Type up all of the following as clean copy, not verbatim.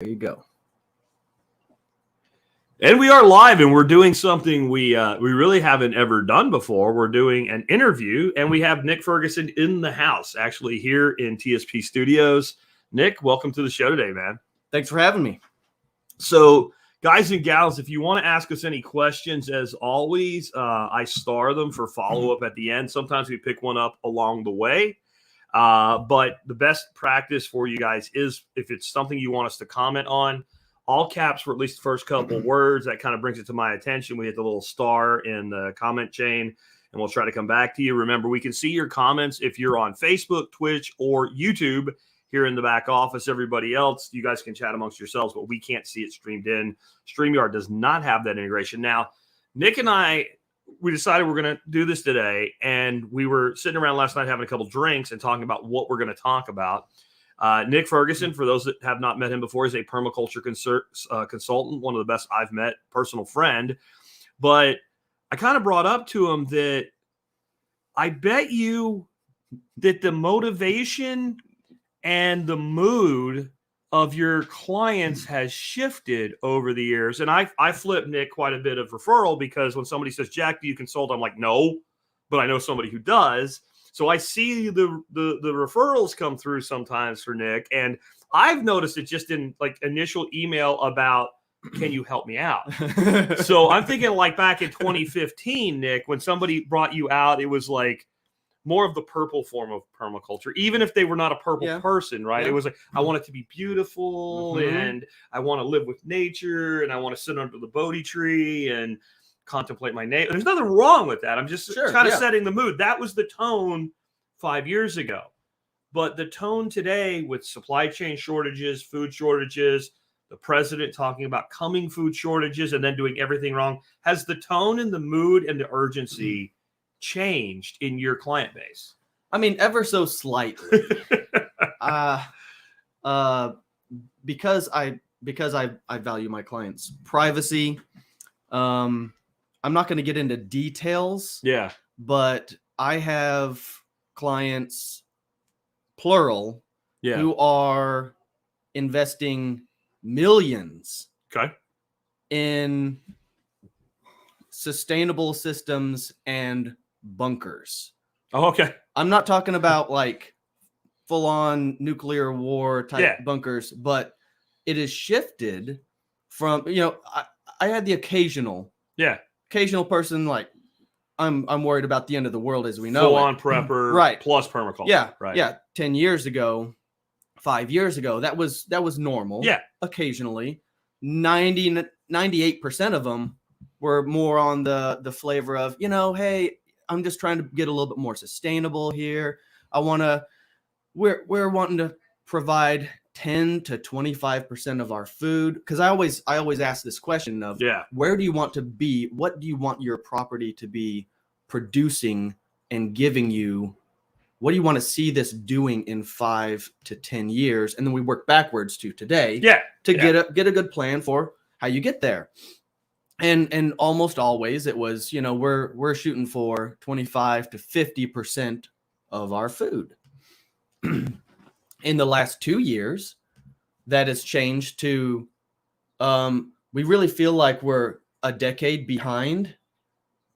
There you go. And we are live, and we're doing something we really haven't ever done before. We're doing an interview, and we have Nick Ferguson in the house, actually here in TSP Studios. Nick, welcome to the show today, man. Thanks for having me. So, guys and gals, if you want to ask us any questions, as always, I star them for follow-up at the end. Sometimes we pick one up along the way. But the best practice for you guys is if it's something you want us to comment on, all caps for at least the first couple words. That kind of brings it to my attention. We hit the little star in the comment chain, and we'll try to come back to you. Remember, we can see your comments if you're on Facebook, Twitch, or YouTube here in the back office. Everybody else, you guys can chat amongst yourselves, but we can't see it streamed in. StreamYard does not have that integration. Now, Nick and I, we decided we're going to do this today, and we were sitting around last night having a couple drinks and talking about what we're going to talk about. Nick Ferguson, for those that have not met him before, is a permaculture consultant, one of the best I've met, personal friend. But I kind of brought up to him that I bet you that the motivation and the mood of your clients has shifted over the years. And I flip Nick quite a bit of referral, because when somebody says, Jack, do you consult? I'm like, no, but I know somebody who does. So I see the referrals come through sometimes for Nick. And I've noticed it just in like initial email about, can you help me out? So I'm thinking like back in 2015, Nick, when somebody brought you out, it was like more of the purple form of permaculture, even if they were not a purple person, right? It was like, I want it to be beautiful, and I want to live with nature, and I want to sit under the Bodhi tree and contemplate my neighbor. There's nothing wrong with that. I'm just kind of setting the mood. That was the tone 5 years ago. But the tone today, with supply chain shortages, food shortages, the president talking about coming food shortages and then doing everything wrong, has the tone and the mood and the urgency changed in your client base? I mean, ever so slightly. Because I value my clients' privacy. I'm not going to get into details. Yeah. But I have clients, plural, who are investing millions in sustainable systems and bunkers. Oh, okay. I'm not talking about like full-on nuclear war type bunkers, but it has shifted from, I had the occasional person like, I'm worried about the end of the world as we know. Full-on prepper, plus permaculture. 10 years ago, 5 years ago, that was normal. Yeah. Occasionally, 98% of them were more on the flavor of, hey, I'm just trying to get a little bit more sustainable here. We're wanting to provide 10 to 25% of our food. Because I always ask this question of, where do you want to be? What do you want your property to be producing and giving you? What do you want to see this doing in 5 to 10 years? And then we work backwards to today to get a good plan for how you get there. And almost always it was, we're shooting for 25 to 50% of our food. In the last 2 years, that has changed to, we really feel like we're a decade behind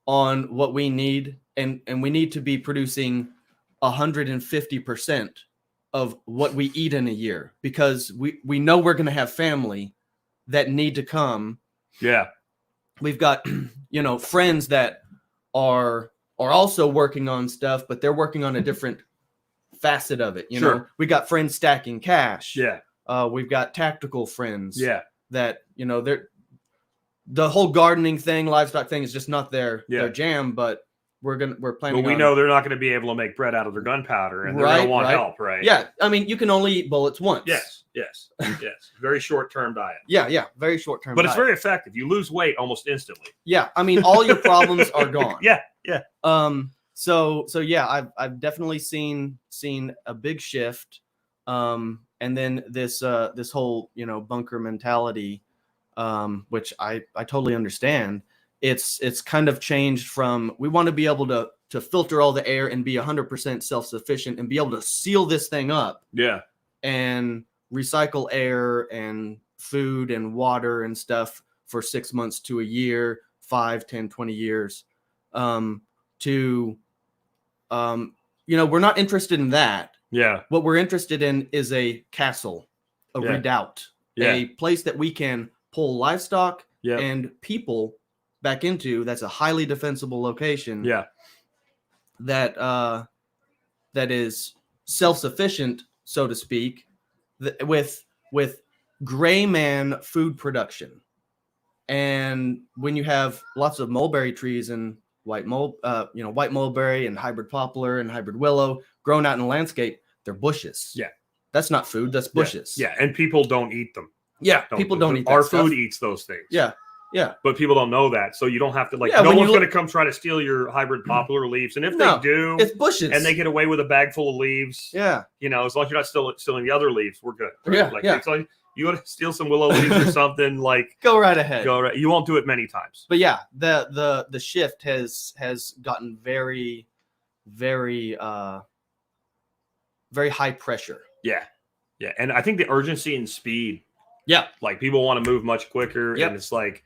on what we need. And we need to be producing 150% of what we eat in a year, because we know we're going to have family that need to come. Yeah. We've got, friends that are also working on stuff, but they're working on a different facet of it. We got friends stacking cash. Yeah. We've got tactical friends. Yeah. That, they're the whole gardening thing, livestock thing is just not their jam, but we're planning. But we know they're not going to be able to make bread out of their gunpowder, and they're going to want help, right? Yeah. I mean, you can only eat bullets once. Yes. Very short-term diet. Yeah. Very short-term But diet. it's very effective. You lose weight almost instantly. Yeah. I mean, all your problems are gone. Yeah. So yeah, I've definitely seen a big shift. And then this whole, bunker mentality, which I totally understand. It's kind of changed from, we want to be able to filter all the air and be 100% self-sufficient and be able to seal this thing up. Yeah. And recycle air and food and water and stuff for 6 months to a year, 5, 10, 20 years. We're not interested in that. Yeah. What we're interested in is a castle, a redoubt, a place that we can pull livestock and people back into. That's a highly defensible location. Yeah. That is self-sufficient, so to speak, with gray man food production. And when you have lots of mulberry trees and white mulberry and hybrid poplar and hybrid willow grown out in the landscape, they're bushes. Yeah. That's not food, that's bushes. Yeah. And people don't eat them. Yeah. People don't eat that Our stuff. food eats those things. Yeah. Yeah. But people don't know that. So you don't have to no one's going to come try to steal your hybrid poplar leaves. And if they do, it's bushes. And they get away with a bag full of leaves. Yeah. As long as you're not stealing the other leaves, we're good. Right? Yeah. It's like, you want to steal some willow leaves or something, go right ahead. You won't do it many times. But yeah, the shift has gotten very, very very high pressure. Yeah. Yeah. And I think the urgency and speed. Yeah. Like people want to move much quicker. Yep. And it's like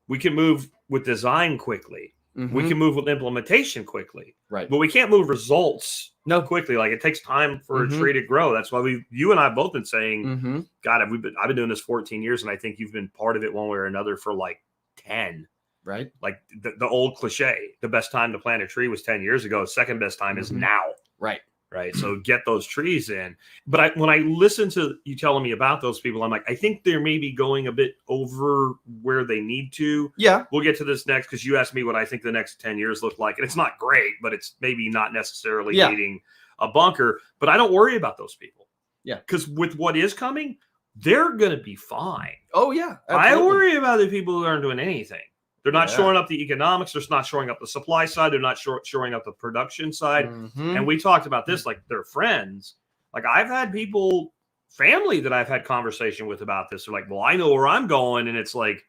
we can move with design quickly. Mm-hmm. We can move with implementation quickly. Right. But we can't move results quickly. Like it takes time for a tree to grow. That's why you and I have both been saying, God, I've been doing this 14 years, and I think you've been part of it one way or another for like 10. Right. Like the old cliche, the best time to plant a tree was 10 years ago. Second best time is now. Right. Right. So get those trees in. But when I listen to you telling me about those people, I'm like, I think they're maybe going a bit over where they need to. Yeah. We'll get to this next because you asked me what I think the next 10 years look like. And it's not great, but it's maybe not necessarily needing a bunker. But I don't worry about those people. Yeah. Because with what is coming, they're going to be fine. Oh, yeah. Absolutely. I worry about the people who aren't doing anything. They're not shoring up the economics. They're not shoring up the supply side. They're not shoring up the production side. And we talked about this, like they're friends. Like I've had people, family that I've had conversation with about this. They're like, well, I know where I'm going. And it's like,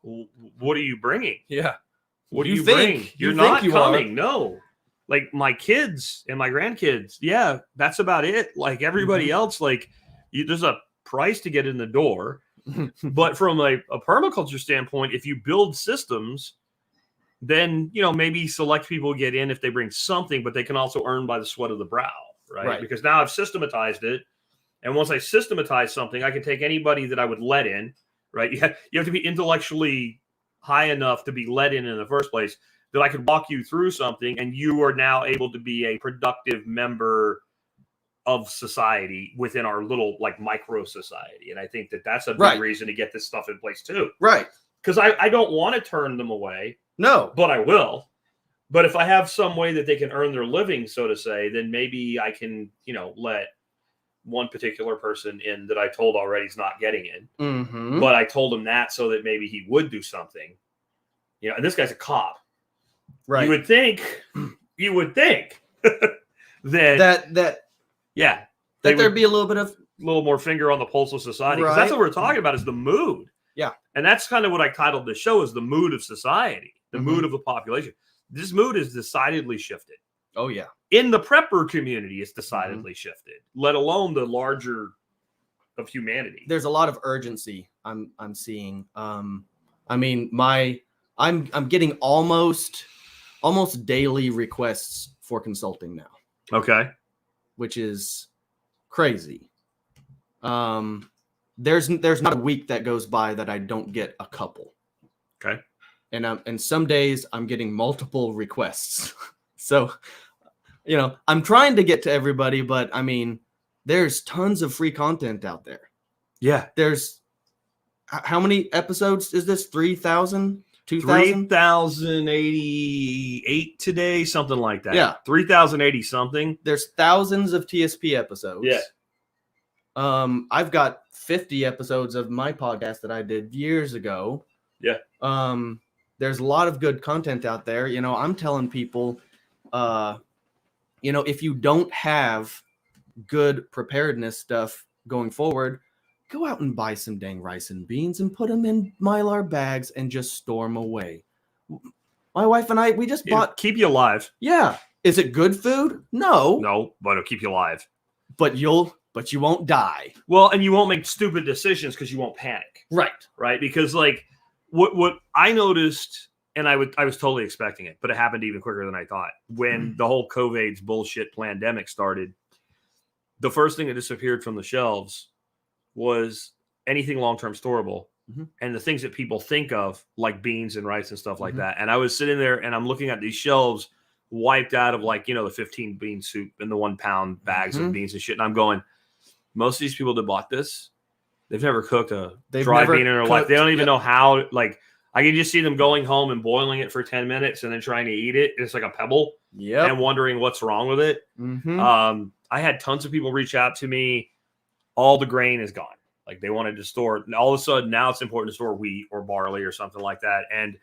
what are you bringing? Yeah. What do you bring? You're not coming. No. Like my kids and my grandkids. Yeah, that's about it. Like everybody else, like there's a price to get in the door. But from a permaculture standpoint, if you build systems, then, maybe select people get in if they bring something, but they can also earn by the sweat of the brow, right? Because now I've systematized it. And once I systematize something, I can take anybody that I would let in, right? You have to be intellectually high enough to be let in the first place that I could walk you through something and you are now able to be a productive member of society within our little micro society. And I think that's a big reason to get this stuff in place too. Right. Because I don't want to turn them away. No. But I will. But if I have some way that they can earn their living, so to say, then maybe I can, let one particular person in that I told already is not getting in. But I told him that so that maybe he would do something. And this guy's a cop. Right. You would think that there'd be a little more finger on the pulse of society. Because that's what we're talking about is the mood. Yeah. And that's kind of what I titled the show is the mood of society, the mood of the population. This mood is decidedly shifted. Oh, yeah. In the prepper community, it's decidedly shifted, let alone the larger of humanity. There's a lot of urgency I'm seeing. I'm getting almost daily requests for consulting now. Okay. Which is crazy. There's not a week that goes by that I don't get a couple. Okay. And some days I'm getting multiple requests. So, I'm trying to get to everybody, but there's tons of free content out there. Yeah. There's how many episodes is this? 3,000? 2,000? 3,088 today, something like that. Yeah. 3,080 something. There's thousands of TSP episodes. Yeah. I've got 50 episodes of my podcast that I did years ago. Yeah. There's a lot of good content out there. I'm telling people, if you don't have good preparedness stuff going forward, go out and buy some dang rice and beans and put them in Mylar bags and just store them away. My wife and I, we just bought. Keep you alive. Yeah. Is it good food? No. No, but it'll keep you alive. But you'll but you won't die. Well, and you won't make stupid decisions because you won't panic. Right. Because like what I noticed, and I was totally expecting it, but it happened even quicker than I thought. When the whole COVID's bullshit pandemic started, the first thing that disappeared from the shelves was anything long-term storable. And the things that people think of, like beans and rice and stuff like that. And I was sitting there and I'm looking at these shelves wiped out of like, the 15 bean soup and the 1 pound bags of beans and shit. And I'm going, most of these people that bought this, they've never cooked a dry bean in their life. They don't even know how, like, I can just see them going home and boiling it for 10 minutes and then trying to eat it. It's like a pebble and wondering what's wrong with it. I had tons of people reach out to me. All the grain is gone. Like they wanted to store, and all of a sudden now it's important to store wheat or barley or something like that. And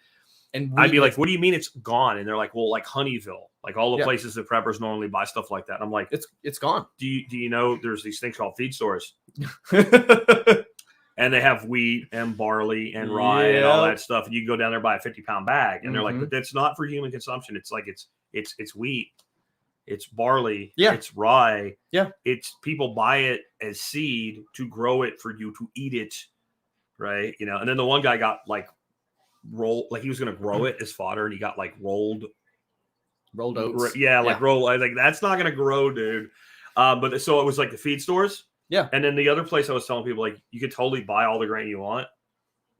I'd be like, what do you mean it's gone? And they're like, well, like Honeyville, like all the places that preppers normally buy stuff like that. And I'm like, it's gone. Do you know there's these things called feed stores? And they have wheat and barley and rye and all that stuff. And you can go down there buy a 50-pound bag. And they're like, but that's not for human consumption. It's like it's wheat. It's barley. It's rye. It's people buy it as seed to grow it for you to eat it. Right. And then the one guy got like like he was going to grow it as fodder and he got like rolled oats. Roll. I was like, that's not going to grow, dude. But so it was like the feed stores. And then the other place I was telling people, like, you could totally buy all the grain you want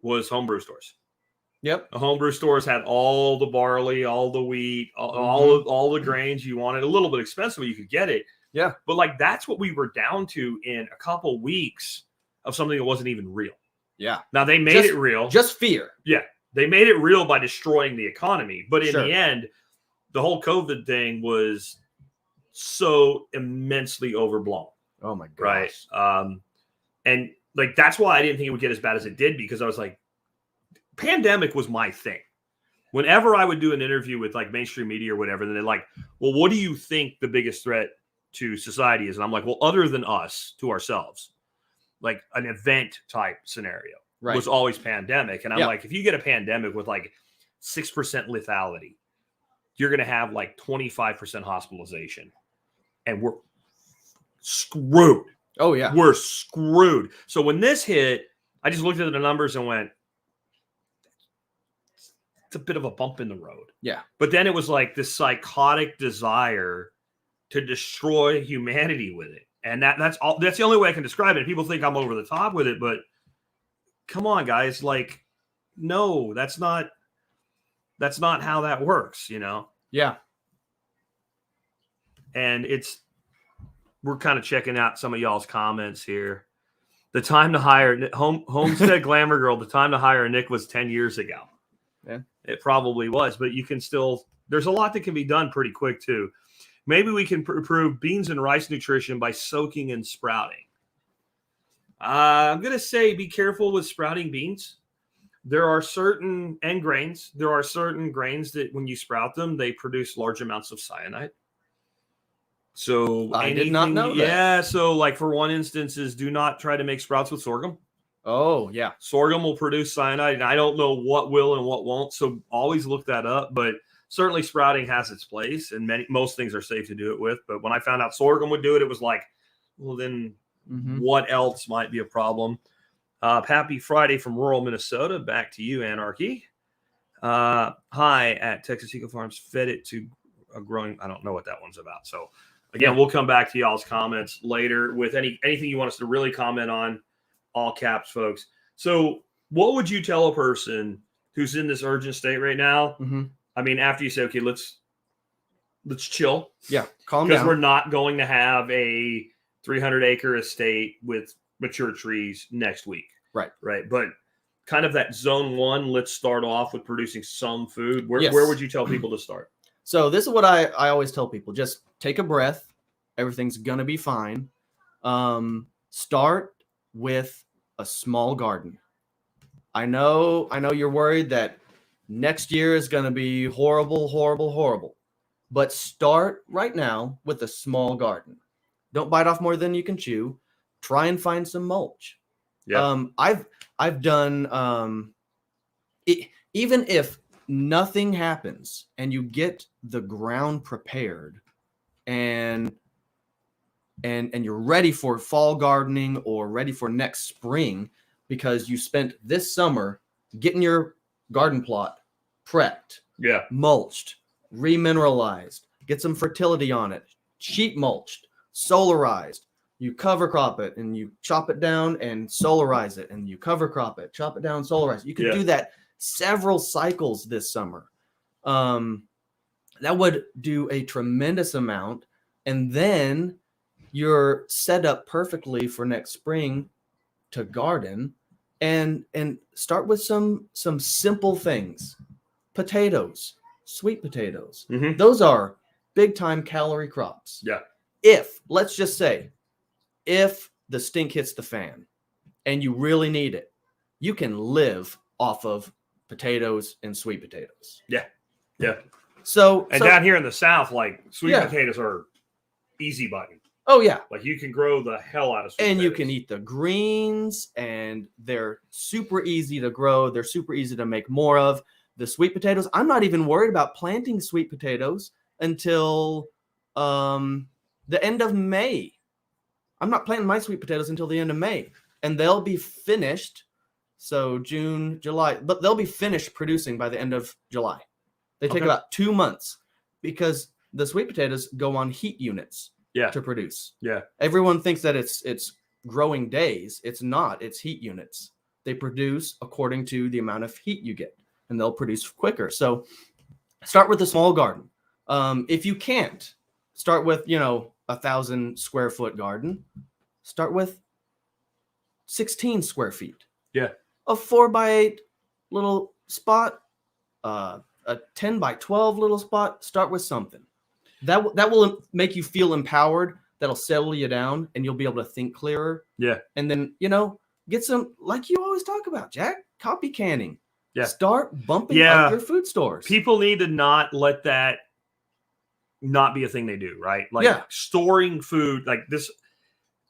was homebrew stores. The homebrew stores had all the barley, all the wheat, all the grains you wanted. A little bit expensive, but you could get it. But like that's what we were down to in a couple weeks of something that wasn't even real. Now they made it real. Just fear. They made it real by destroying the economy. But in the end, the whole COVID thing was so immensely overblown. Oh my gosh. Right. And like that's why I didn't think it would get as bad as it did, because I was like, pandemic was my thing. Whenever I would do an interview with like mainstream media or whatever, then they're like, well, what do you think the biggest threat to society is? And I'm like, well, other than us, to ourselves, like an event type scenario was always pandemic. And I'm like, if you get a pandemic with like 6% lethality, you're going to have like 25% hospitalization, and we're screwed. Oh yeah. We're screwed. So when this hit, I just looked at the numbers and went, it's a bit of a bump in the road. But then it was like this psychotic desire to destroy humanity with it. And that's the only way I can describe it. People think I'm over the top with it, but come on, guys. Like, no, that's not how that works, And we're kind of checking out some of y'all's comments here. The time to hire Homestead Glamour Girl, the time to hire Nick was 10 years ago. It probably was, but you can still, there's a lot that can be done pretty quick too. Maybe we can improve beans and rice nutrition by soaking and sprouting. I'm going to say be careful with sprouting beans. There are certain grains that when you sprout them, they produce large amounts of cyanide. So I did not know that. Yeah. So like for one instance is do not try to make sprouts with sorghum. Oh yeah. Sorghum will produce cyanide, and I don't know what will and what won't. So always look that up, but certainly sprouting has its place, and most things are safe to do it with. But when I found out sorghum would do it, it was like, well, then what else might be a problem? Happy Friday from rural Minnesota. Back to you, Anarchy. Hi at Texas Eco Farms. Fed it to a growing. I don't know what that one's about. So again, we'll come back to y'all's comments later with anything you want us to really comment on. All caps, folks. So what would you tell a person who's in this urgent state right now? I mean, after you say, okay, let's chill. Calm down. Because we're not going to have a 300-acre estate with mature trees next week. Right. But kind of that zone one, let's start off with producing some food. Where would you tell people to start? So this is what I always tell people. Just take a breath. Everything's going to be fine. Start with a small garden. I know you're worried that next year is going to be horrible. But start right now with a small garden. Don't bite off more than you can chew. Try and find some mulch. I've done even if nothing happens and you get the ground prepared and and you're ready for fall gardening or ready for next spring because you spent this summer getting your garden plot prepped, mulched, remineralized, get some fertility on it, sheet mulched, solarized. You cover crop it and you chop it down and solarize it, and you cover crop it, chop it down, solarize it. You could do that several cycles this summer. That would do a tremendous amount. And then you're set up perfectly for next spring to garden and start with some simple things. Potatoes, sweet potatoes. Those are big time calorie crops. If, let's just say, if the stink hits the fan and you really need it, you can live off of potatoes and sweet potatoes. So down here in the South, like sweet potatoes are easy button. Oh yeah. Like you can grow the hell out of sweet potatoes. You can eat the greens, and they're super easy to grow. They're super easy to make more of. The sweet potatoes, I'm not even worried about planting sweet potatoes until the end of May. I'm not planting my sweet potatoes until the end of May, and they'll be finished. So June, July, but they'll be finished producing by the end of July. They take about 2 months because the sweet potatoes go on heat units to produce. Everyone thinks that it's growing days. It's not. It's heat units. They produce according to the amount of heat you get, and they'll produce quicker. So start with a small garden. If you can't, start with, 1,000 square foot garden. Start with 16 square feet. A 4x8 little spot, a 10x12 little spot. Start with something that will make you feel empowered. That'll settle you down, and you'll be able to think clearer. And then get some, like you always talk about, Jack, copy canning. Start bumping up your food stores. People need to not let that not be a thing they do, right? Like storing food like this.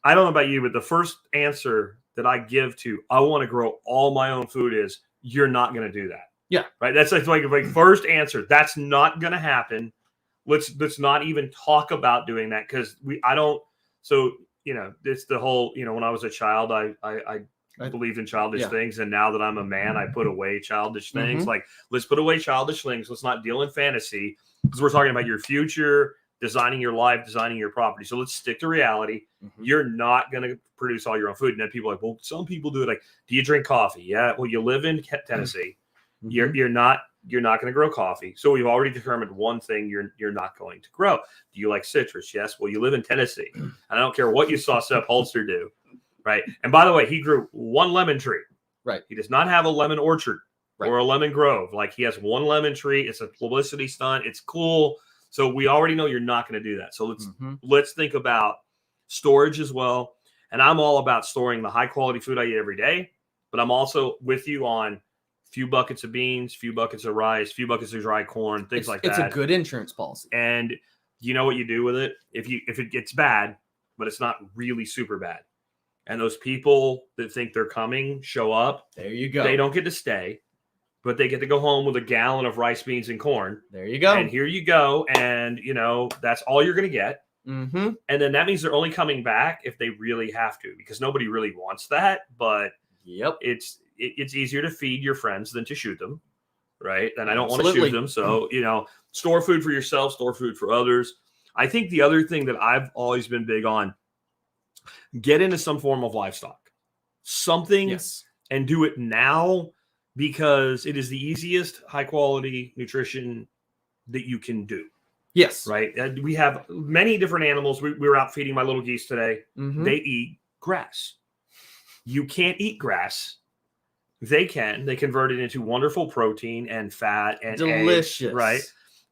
I don't know about you, but the first answer that I give to I want to grow all my own food is you're not going to do that. Right. That's like first answer. That's not going to happen. Let's not even talk about doing that because I don't. So, it's the whole, when I was a child, I believed in childish things. And now that I'm a man, I put away childish things. Like, let's put away childish things. Let's not deal in fantasy because we're talking about your future, designing your life, designing your property. So let's stick to reality. You're not going to produce all your own food. And then people are like, well, some people do it. Like, do you drink coffee? Yeah. Well, you live in Tennessee. You're not going to grow coffee. So we've already determined one thing you're not going to grow. Do you like citrus? Yes. Well, you live in Tennessee. And I don't care what you saw Seth Holster do. Right. And by the way, he grew one lemon tree. Right. He does not have a lemon orchard or a lemon grove. Like, he has one lemon tree. It's a publicity stunt. It's cool. So we already know you're not going to do that. So let's think about storage as well. And I'm all about storing the high quality food I eat every day. But I'm also with you on few buckets of beans, few buckets of rice, few buckets of dry corn, things like that. It's a good insurance policy. And you know what you do with it? If it gets bad, but it's not really super bad, and those people that think they're coming show up, there you go. They don't get to stay, but they get to go home with a gallon of rice, beans, and corn. There you go. And here you go. And, that's all you're going to get. And then that means they're only coming back if they really have to, because nobody really wants that. But it's easier to feed your friends than to shoot them, right? And I don't want to shoot them. So, store food for yourself, store food for others. I think the other thing that I've always been big on, get into some form of livestock. Something, and do it now, because it is the easiest high quality nutrition that you can do. Yes. Right. And we have many different animals. We were out feeding my little geese today. They eat grass. You can't eat grass. They can. They convert it into wonderful protein and fat and delicious. Eggs, right?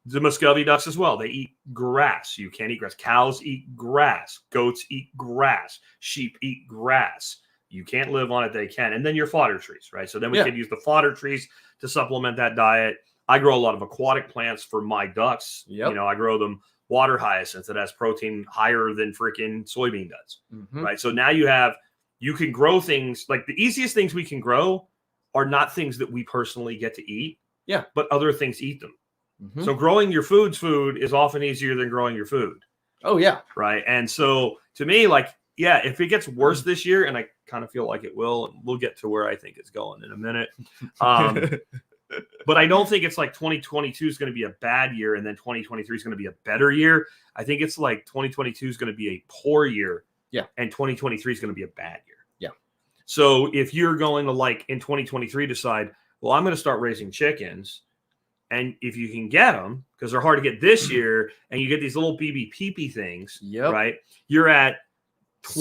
The Muscovy ducks as well. They eat grass. You can't eat grass. Cows eat grass. Goats eat grass. Sheep eat grass. You can't live on it. They can. And then your fodder trees, right? So then we could use the fodder trees to supplement that diet. I grow a lot of aquatic plants for my ducks. I grow them water hyacinth that has protein higher than freaking soybean does, right? So now you can grow things. Like, the easiest things we can grow are not things that we personally get to eat, but other things eat them. So growing your food is often easier than growing your food. Oh yeah. Right. And so to me, like, yeah, if it gets worse this year, and I kind of feel like it will, and we'll get to where I think it's going in a minute. But I don't think it's like 2022 is going to be a bad year and then 2023 is going to be a better year. I think it's like 2022 is going to be a poor year. Yeah. And 2023 is going to be a bad year. Yeah. So if you're going to, like, in 2023 decide, well, I'm going to start raising chickens, and if you can get them, because they're hard to get this year, and you get these little BB things, Yep. right? You're at 6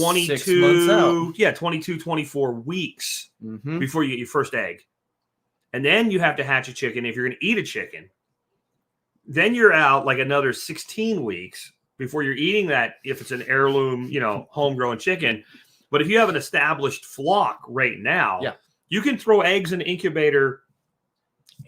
months out. 22, 24 weeks Mm-hmm. before you get your first egg. And then you have to hatch a chicken if you're going to eat a chicken. Then you're out like another 16 weeks before you're eating that, if it's an heirloom, you know, homegrown chicken. But if you have an established flock right now, yeah, you can throw eggs in the incubator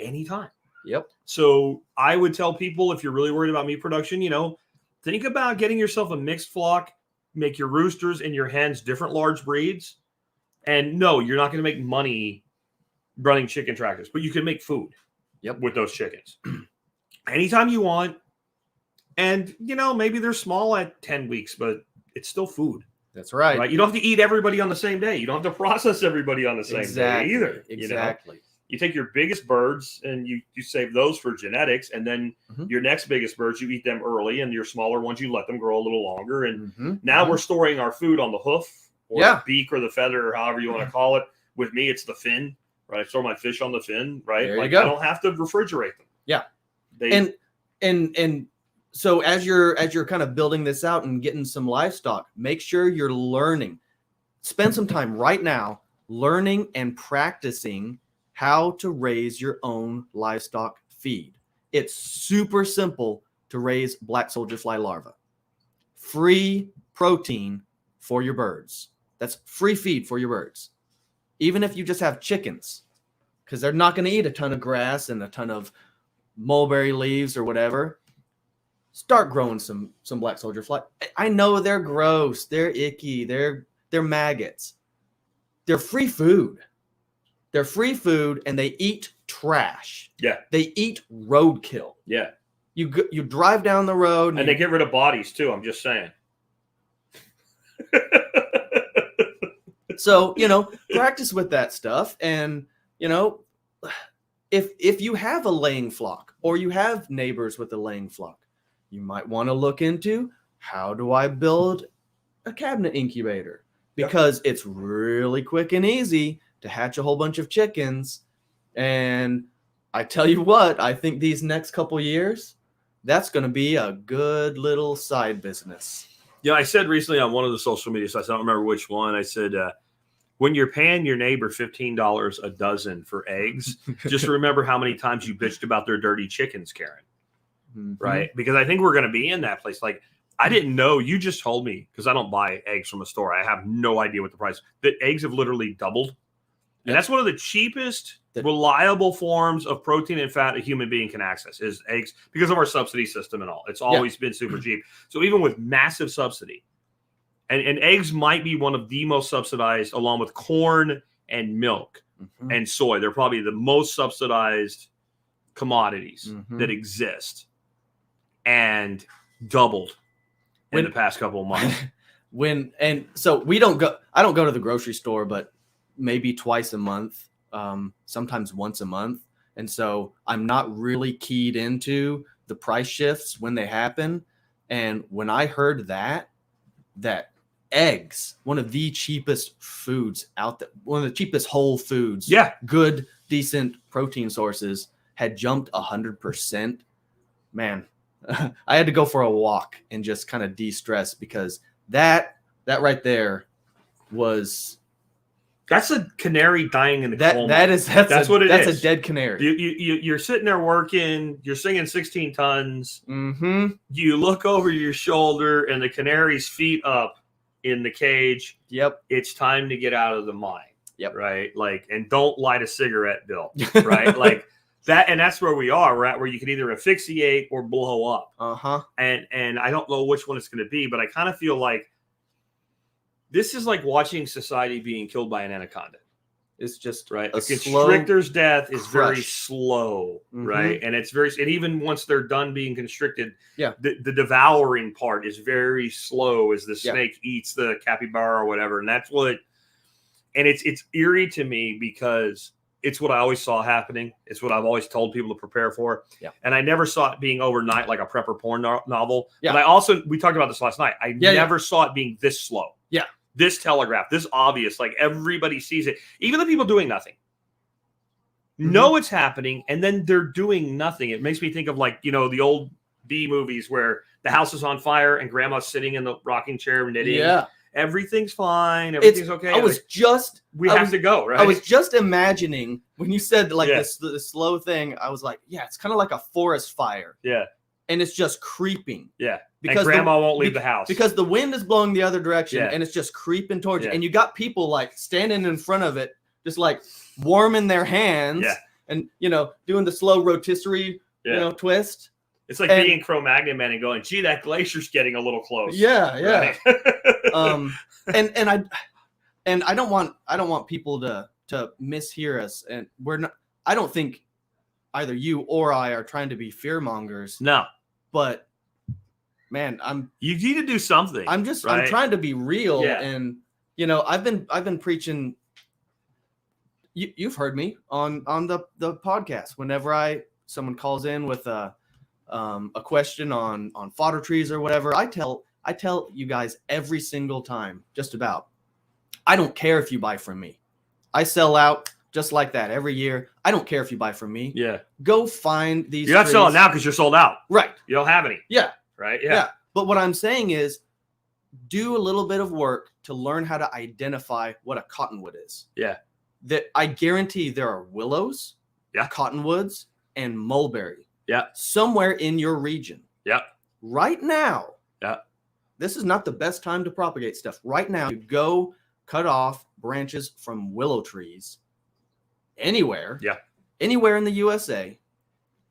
anytime. Yep. So I would tell people, if you're really worried about meat production, you know, think about getting yourself a mixed flock, make your roosters and your hens different large breeds. And no, you're not going to make money running chicken tractors, but you can make food with those chickens anytime you want. And, you know, maybe they're small at 10 weeks, but it's still food. That's right. You don't have to eat everybody on the same day. You don't have to process everybody on the same day either. Exactly. You take your biggest birds and you save those for genetics, and then your next biggest birds, you eat them early, and your smaller ones, you let them grow a little longer. And now we're storing our food on the hoof or the beak or the feather, or however you want to call it. With me, it's the fin, right? I store my fish on the fin, right? There you go. I don't have to refrigerate them. Yeah. And so as you're kind of building this out and getting some livestock, make sure you're learning. Spend some time right now learning and practicing how to raise your own livestock feed. It's super simple to raise black soldier fly larvae. Free protein for your birds. That's free feed for your birds. Even if you just have chickens, because they're not going to eat a ton of grass and a ton of mulberry leaves or whatever. Start growing some black soldier fly. I know they're gross. They're icky. They're maggots. They're free food. They're free food, and they eat trash. Yeah. They eat roadkill. Yeah. You drive down the road. And they get rid of bodies, too. I'm just saying. So, you know, practice with that stuff. And, you know, if you have a laying flock or you have neighbors with a laying flock, you might want to look into, how do I build a cabinet incubator? Because it's really quick and easy to hatch a whole bunch of chickens. And I tell you what, I think these next couple years, that's going to be a good little side business. Yeah, I said recently on one of the social media sites, I don't remember which one, I said, when you're paying your neighbor $15 a dozen for eggs, just remember how many times you bitched about their dirty chickens, Karen. Right? Because I think we're going to be in that place. Like, I didn't know. You just told me, because I don't buy eggs from a store. I have no idea what the price. The eggs have literally doubled. And that's one of the cheapest, reliable forms of protein and fat a human being can access is eggs, because of our subsidy system and all. It's always been super cheap. So even with massive subsidy, and eggs might be one of the most subsidized, along with corn and milk and soy. They're probably the most subsidized commodities that exist, and doubled in the past couple of months. So I don't go to the grocery store, but maybe twice a month, sometimes once a month. And so I'm not really keyed into the price shifts when they happen. And when I heard that eggs, one of the cheapest foods out there, one of the cheapest whole foods, good, decent protein sources, had jumped 100%, man, I had to go for a walk and just kind of de-stress, because that right there was... That's a canary dying in the coal mine. That's what it is. That's a dead canary. You're sitting there working. You're singing 16 tons. You look over your shoulder, and the canary's feet up in the cage. It's time to get out of the mine. Right. Like, and don't light a cigarette, Bill. Right. Like that. And that's where we are. We're at where you can either asphyxiate or blow up. And I don't know which one it's going to be, but I kind of feel like this is like watching society being killed by an anaconda. is just right. a A constrictor's death is very crush. slow, Mhm. right? And it's very, and even once they're done being constricted, Yeah. the devouring part is very slow as the Yeah. snake eats the capybara or whatever. And that's what, and it's eerie to me because it's what I always saw happening. It's what I've always told people to prepare for. Yeah. And I never saw it being overnight like a prepper porn novel. Yeah. But I also, we talked about this last night. I Yeah, never saw it being this slow. Yeah. This telegraph, this obvious, like everybody sees it. Even the people doing nothing know it's happening, and then they're doing nothing. It makes me think of like, the old B movies where the house is on fire and grandma's sitting in the rocking chair knitting. Yeah. Everything's fine. Everything's okay. We have to go, right? I was just imagining when you said like Yeah. this slow thing, I was like, yeah, it's kind of like a forest fire. Yeah. And it's just creeping. Yeah. Because and grandma won't leave the house. Because the wind is blowing the other direction Yeah. and it's just creeping towards you. Yeah. And you got people like standing in front of it, just like warming their hands Yeah. and, doing the slow rotisserie, twist. It's like being Cro-Magnon man and going, gee, that glacier's getting a little close. Yeah. Yeah. Right? And I don't want people to mishear us. And I don't think either you or I are trying to be fear mongers. No. But man, you need to do something. I'm trying to be real. Yeah. And I've been preaching. You've heard me on the podcast. Whenever someone calls in with a question on fodder trees or whatever, I tell you guys every single time, just about, I don't care if you buy from me. I sell out just like that every year. I don't care if you buy from me. Yeah. Go find these. You're not trees. selling now because you're sold out. Right. You don't have any. Yeah. Right. Yeah. But what I'm saying is, do a little bit of work to learn how to identify what a cottonwood is. Yeah. That I guarantee there are willows, yeah, cottonwoods, and mulberry. Yeah. Somewhere in your region. Yeah. Right now. Yeah. This is not the best time to propagate stuff. Right now, you go cut off branches from willow trees anywhere. Yeah. Anywhere in the USA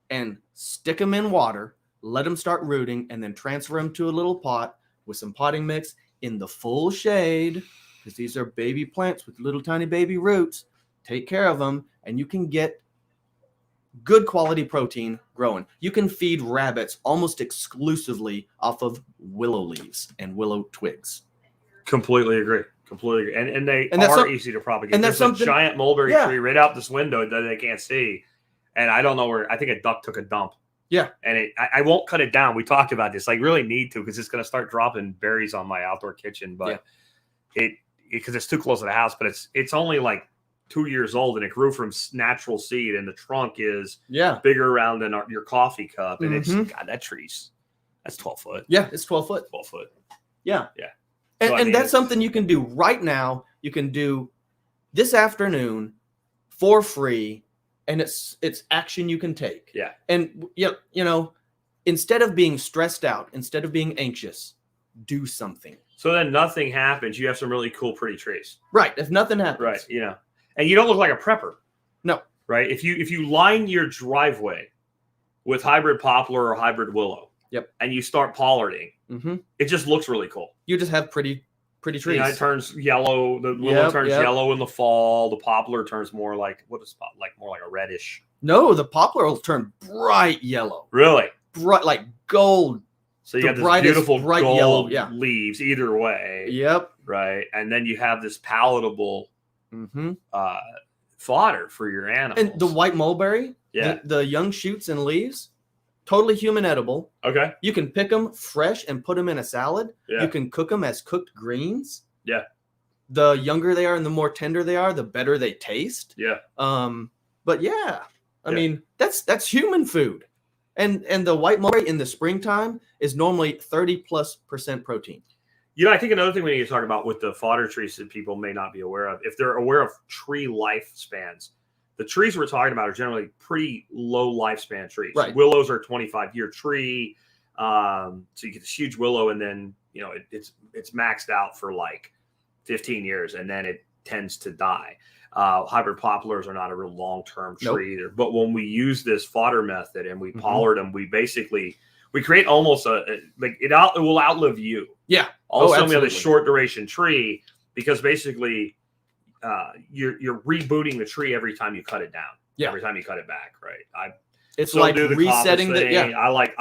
and stick them in water, let them start rooting, and then transfer them to a little pot with some potting mix in the full shade, because these are baby plants with little tiny baby roots. Take care of them, and you can get good quality protein growing. You can feed rabbits almost exclusively off of willow leaves and willow twigs. Completely agree. And they are easy to propagate. And there's a giant mulberry tree right out this window that they can't see. And I don't know where. I think a duck took a dump. Yeah. And I won't cut it down. We talked about this. I really need to, because it's going to start dropping berries on my outdoor kitchen. But because it's too close to the house. But it's only like 2 years old, and it grew from natural seed, and the trunk is bigger around than your coffee cup. And it's that tree's that's 12 foot. Yeah, it's 12 foot. 12 foot. Yeah. Yeah. And that's something you can do right now. You can do this afternoon for free, and it's action you can take. Yeah. And instead of being stressed out, instead of being anxious, do something. So then nothing happens. You have some really cool, pretty trees. Right. If nothing happens. Right. And you don't look like a prepper. No. Right. If you line your driveway with hybrid poplar or hybrid willow. Yep. And you start pollarding, it just looks really cool. You just have pretty trees. It turns yellow. The willow turns yellow in the fall. The poplar turns more like more like a reddish. No, the poplar will turn bright yellow. Really? Bright, like gold. So you have this beautiful bright gold yellow leaves either way. Yep. Right. And then you have this palatable fodder for your animals. And the white mulberry, the young shoots and leaves, totally human edible. Okay. You can pick them fresh and put them in a salad. Yeah. You can cook them as cooked greens. Yeah. The younger they are and the more tender they are, the better they taste. Yeah. But I mean, that's human food. And the white mulberry in the springtime is normally 30+% protein. I think another thing we need to talk about with the fodder trees that people may not be aware of, if they're aware of tree lifespans, the trees we're talking about are generally pretty low lifespan trees. Right. Willows are a 25-year tree. So you get this huge willow, and then, it's maxed out for like 15 years, and then it tends to die. Hybrid poplars are not a real long-term tree either. But when we use this fodder method and we pollard them, we create almost it will outlive you. Yeah. Also, we have a short duration tree, because basically you're rebooting the tree every time you cut it down. Yeah. Every time you cut it back, right? It's like resetting the. Yeah. I like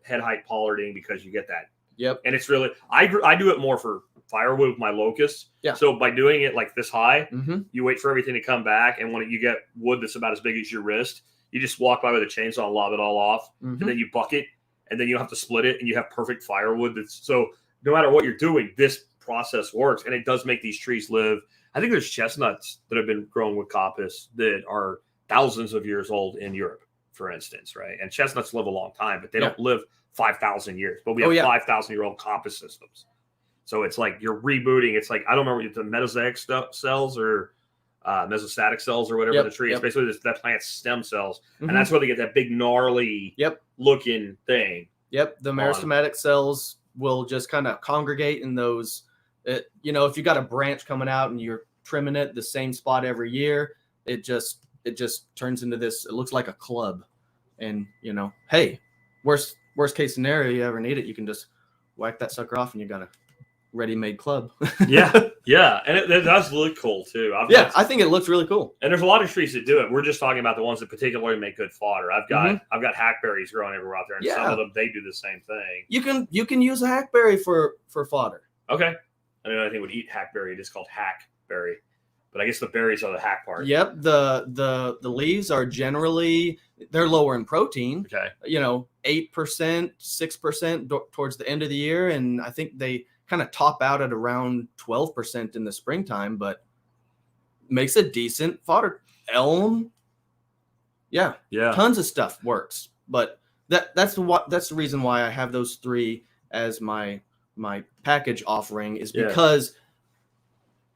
head height pollarding because you get that. Yep. And it's really I do it more for firewood with my locusts. Yeah. So by doing it like this high, you wait for everything to come back, and when you get wood that's about as big as your wrist, you just walk by with a chainsaw and lob it all off, and then you bucket, and then you don't have to split it, and you have perfect firewood. So no matter what you're doing, this process works, and it does make these trees live. I think there's chestnuts that have been grown with coppice that are thousands of years old in Europe, for instance, right? And chestnuts live a long time, but they don't live 5,000 years. But we have 5,000-year-old coppice systems. So it's like you're rebooting. It's like, I don't remember the metazoic cells or mesostatic cells or whatever the tree. It's basically that plant's stem cells. And that's where they get that big gnarly looking thing. Yep. The meristematic cells will just kind of congregate in those. If you got a branch coming out and you're trimming it the same spot every year, it just turns into this. It looks like a club. And, hey, worst case scenario, you ever need it, you can just whack that sucker off and you got a ready-made club. Yeah. And it does look cool too. I think it looks really cool. And there's a lot of trees that do it. We're just talking about the ones that particularly make good fodder. I've got hackberries growing everywhere out there, and some of them, they do the same thing. You can use a hackberry for fodder. Okay. I don't know anything would eat hackberry. It is called hackberry. But I guess the berries are the hack part. Yep. The leaves are generally, they're lower in protein. Okay. 8%, 6% towards the end of the year. And I think they kind of top out at around 12% in the springtime, but makes a decent fodder. Elm. Yeah. Tons of stuff works. But that's the reason why I have those three as my package offering, is because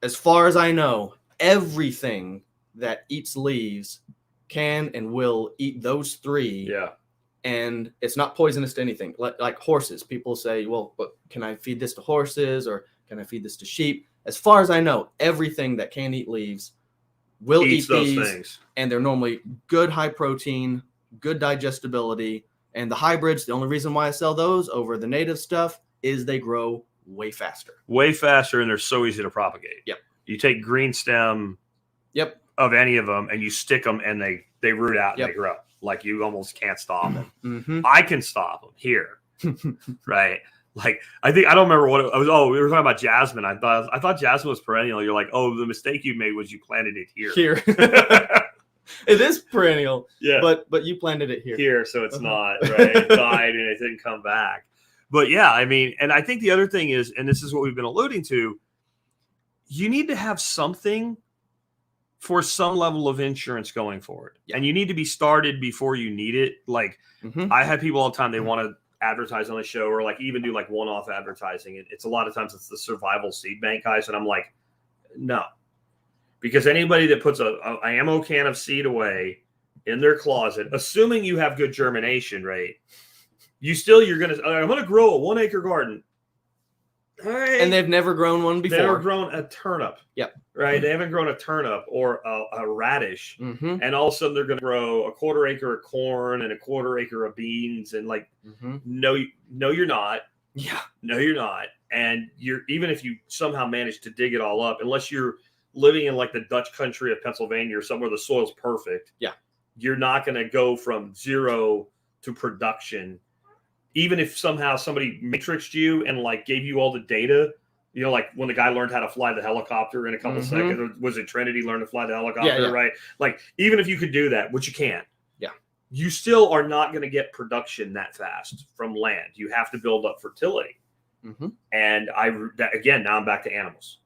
as far as I know, everything that eats leaves can and will eat those three. Yeah. And it's not poisonous to anything. Like horses, people say, well, can I feed this to horses or can I feed this to sheep? As far as I know, everything that can eat leaves will eat those things. And they're normally good high protein, good digestibility. And the hybrids, the only reason why I sell those over the native stuff is they grow way faster. Way faster, and they're so easy to propagate. Yep. You take green stem of any of them and you stick them and they root out and they grow. Like you almost can't stop them. I can stop them here. Right. Like I don't remember what it was. Oh, we were talking about jasmine. I thought jasmine was perennial. You're like, oh, the mistake you made was you planted it here. It is perennial. Yeah. But you planted it here. So it's not, right? It died and it didn't come back. But yeah, I mean, and I think the other thing is, and this is what we've been alluding to, you need to have something for some level of insurance going forward. Yeah. And you need to be started before you need it. Like I have people all the time, they want to advertise on the show or like even do like one-off advertising. It's a lot of times it's the survival seed bank guys. And I'm like, no, because anybody that puts a ammo can of seed away in their closet, assuming you have good germination rate, I'm going to grow a 1 acre garden. All right. And they've never grown one before. They've never grown a turnip. Yep. Right. They haven't grown a turnip or a radish. And all of a sudden they're going to grow a 1/4 acre of corn and a 1/4 acre of beans. And like, no, you're not. Yeah. No, you're not. And even if you somehow manage to dig it all up, unless you're living in like the Dutch country of Pennsylvania or somewhere the soil's perfect. Yeah. You're not going to go from zero to production. Even if somehow somebody matrixed you and like gave you all the data, like when the guy learned how to fly the helicopter in a couple seconds, or was it Trinity learned to fly the helicopter, right? Like even if you could do that, which you can't, you still are not going to get production that fast from land. You have to build up fertility. And now I'm back to animals.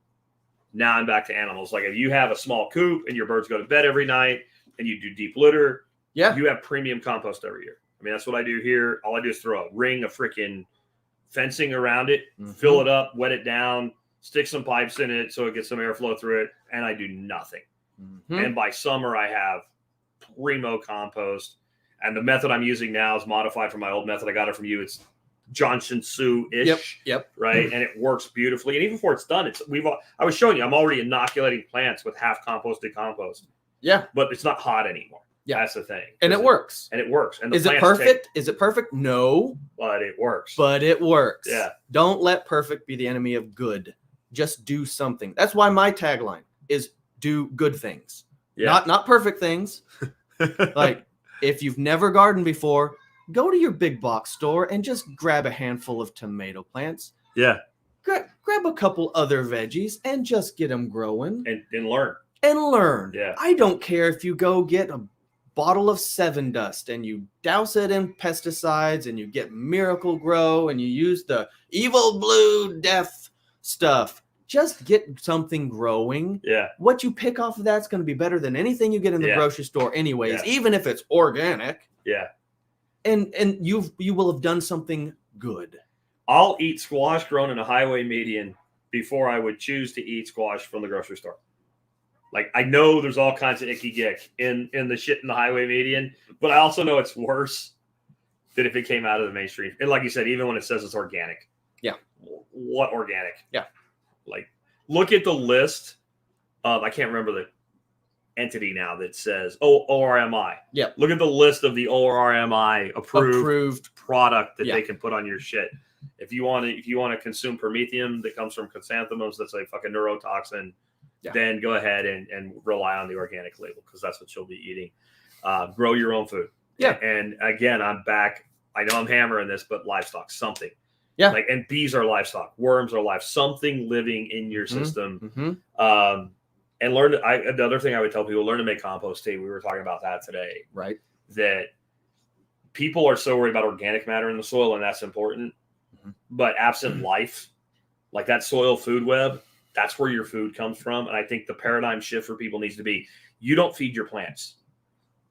Like if you have a small coop and your birds go to bed every night and you do deep litter, you have premium compost every year. I mean, that's what I do here. All I do is throw a ring of freaking fencing around it, fill it up, wet it down, stick some pipes in it so it gets some airflow through it, and I do nothing. And by summer, I have primo compost. And the method I'm using now is modified from my old method. I got it from you. It's Johnson Sue-ish, right? And it works beautifully. And even before it's done, I was showing you, I'm already inoculating plants with half composted compost. Yeah. But it's not hot anymore. Yeah, that's the thing. And it works. And it works. And is it perfect? Is it perfect? No. But it works. Yeah. Don't let perfect be the enemy of good. Just do something. That's why my tagline is do good things. Yeah. Not perfect things. Like, if you've never gardened before, go to your big box store and just grab a handful of tomato plants. Yeah. Grab a couple other veggies and just get them growing. And learn. And learn. Yeah. I don't care if you go get a bottle of 7 Dust and you douse it in pesticides and you get Miracle Grow and you use the evil blue death stuff. Just get something growing. Yeah. What you pick off of that's going to be better than anything you get in the grocery store anyways, even if it's organic. Yeah. And you will have done something good. I'll eat squash grown in a highway median before I would choose to eat squash from the grocery store. Like, I know there's all kinds of icky gick in the shit in the highway median, but I also know it's worse than if it came out of the mainstream. And like you said, even when it says it's organic. Yeah. What organic? Yeah. Like, look at the list of, I can't remember the entity now that says ORMI. Yeah. Look at the list of the ORMI approved product that they can put on your shit. If you want to consume promethium that comes from chrysanthemums, that's a fucking neurotoxin, then go ahead and rely on the organic label, because that's what you'll be eating. Grow your own food. Yeah. And again, I'm back. I know I'm hammering this, but livestock, something. Yeah. Like, and bees are livestock, worms are life, something living in your system. Mm-hmm. And learn. The other thing I would tell people: learn to make compost tea. We were talking about that today. Right. That people are so worried about organic matter in the soil, and that's important. Mm-hmm. But absent life, like that soil food web, that's where your food comes from. And I think the paradigm shift for people needs to be: you don't feed your plants,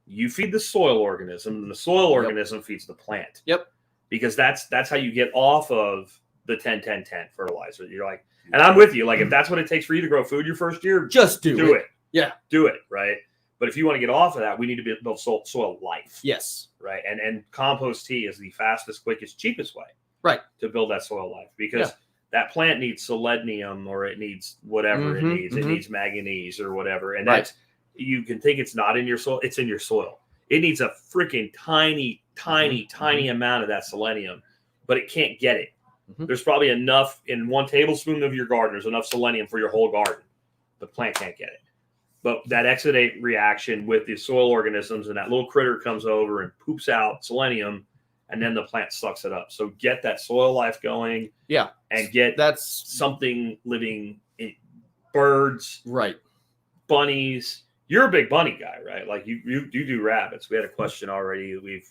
you feed the soil organism, and the soil organism feeds the plant. Yep. Because that's how you get off of the 10-10-10 fertilizer. You're like, and I'm with you. Like, if that's what it takes for you to grow food your first year, just do it. Yeah. Do it. Right. But if you want to get off of that, we need to build soil life. Yes. Right. And compost tea is the fastest, quickest, cheapest way. Right. To build that soil life, because that plant needs selenium, or it needs whatever it needs. It needs manganese or whatever. And that's, you can think it's not in your soil. It's in your soil. It needs a freaking tiny amount of that selenium, but it can't get it. There's probably enough in 1 tablespoon of your garden. There's enough selenium for your whole garden. The plant can't get it. But that exudate reaction with the soil organisms, and that little critter comes over and poops out selenium, and then the plant sucks it up. So get that soil life going. Yeah. And get something living, birds. Right. Bunnies. You're a big bunny guy, right? Like you do rabbits. We had a question already we've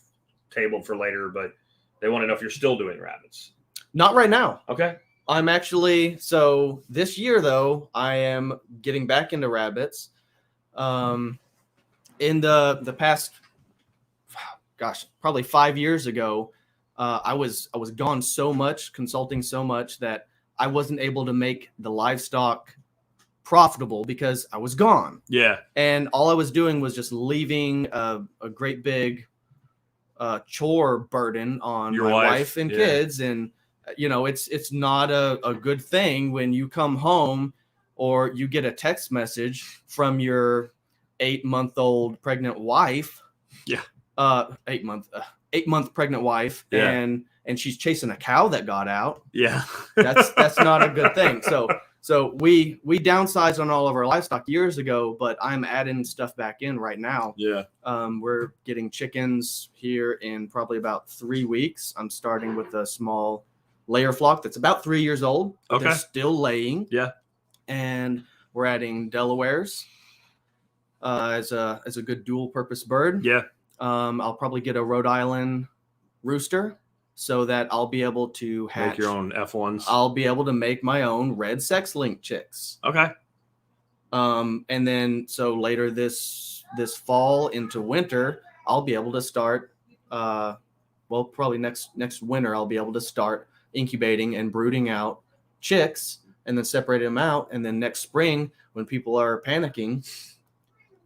tabled for later, but they want to know if you're still doing rabbits. Not right now. Okay. I'm actually, so this year though, I am getting back into rabbits. In the past, probably 5 years ago, I was gone so much, consulting so much, that I wasn't able to make the livestock profitable because I was gone. Yeah. And all I was doing was just leaving a great big chore burden on my wife and kids. And, you know, it's not a good thing when you come home or you get a text message from your 8-month-old pregnant wife. Yeah. 8-month pregnant wife. Yeah. And she's chasing a cow that got out. Yeah. That's not a good thing. So we downsized on all of our livestock years ago, but I'm adding stuff back in right now. Yeah. We're getting chickens here in probably about 3 weeks. I'm starting with a small layer flock that's about 3 years old. Okay. They're still laying. Yeah. And we're adding Delawares as a good dual purpose bird. Yeah. I'll probably get a Rhode Island rooster, so that I'll be able to hatch. Make your own F1s. I'll be able to make my own red sex-linked chicks. Okay. And then so later this fall into winter, I'll be able to start. Probably next winter, I'll be able to start incubating and brooding out chicks, and then separating them out. And then next spring, when people are panicking,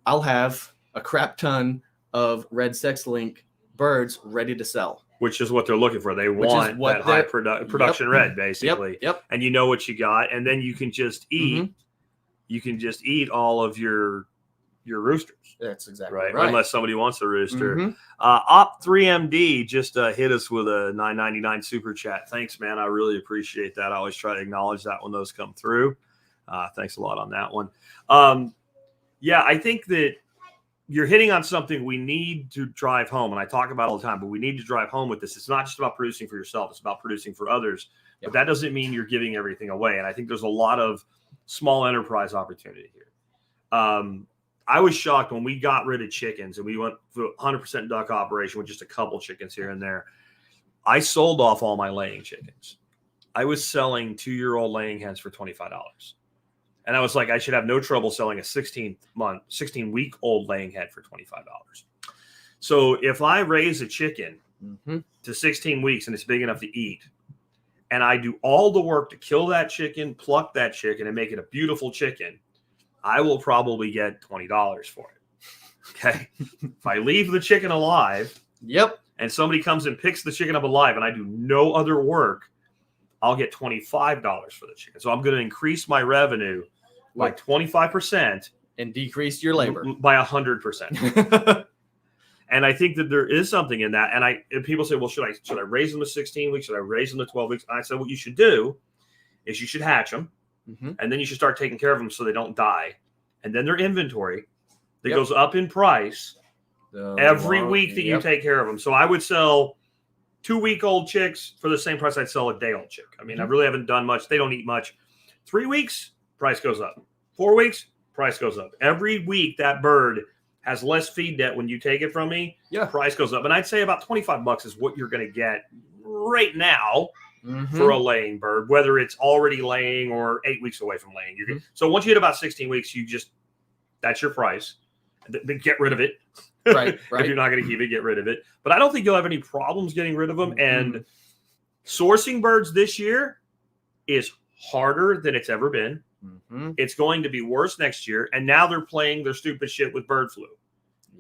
I'll have a crap ton of red sex-link birds ready to sell. Which is what they're looking for. They want that high production red, basically. Yep. And you know what you got, and then you can just eat. Mm-hmm. You can just eat all of your roosters. That's exactly right. Unless somebody wants a rooster. Mm-hmm. Op3MD just hit us with a $9.99 super chat. Thanks, man. I really appreciate that. I always try to acknowledge that when those come through. Thanks a lot on that one. Yeah, I think that you're hitting on something we need to drive home, and I talk about all the time, but we need to drive home with this. It's not just about producing for yourself, it's about producing for others. Yeah. But that doesn't mean you're giving everything away. And I think there's a lot of small enterprise opportunity here. I was shocked when we got rid of chickens and we went to 100% duck operation with just a couple chickens here and there. I sold off all my laying chickens. I was selling 2-year-old laying hens for $25. And I was like, I should have no trouble selling a 16-week-old laying hen for $25. So if I raise a chicken to 16 weeks and it's big enough to eat, and I do all the work to kill that chicken, pluck that chicken, and make it a beautiful chicken, I will probably get $20 for it. Okay. If I leave the chicken alive, and somebody comes and picks the chicken up alive, and I do no other work, I'll get $25 for the chicken. So I'm going to increase my revenue by 25% and decrease your labor by 100%. And I think that there is something in that. And people say, well, should I raise them to 16 weeks? Should I raise them to 12 weeks? And I said, what you should do is you should hatch them, and then you should start taking care of them so they don't die. And then their inventory that goes up in price every week that you take care of them. So I would sell 2-week-old chicks for the same price I'd sell a day-old chick. I mean, I really haven't done much. They don't eat much. 3 weeks, price goes up. 4 weeks, price goes up. Every week that bird has less feed debt when you take it from me, price goes up. And I'd say about $25 is what you're going to get right now for a laying bird, whether it's already laying or 8 weeks away from laying. So once you hit about 16 weeks, that's your price. Then get rid of it. Right. If you're not going to keep it, get rid of it. But I don't think you'll have any problems getting rid of them. And sourcing birds this year is harder than it's ever been. It's going to be worse next year. And now they're playing their stupid shit with bird flu.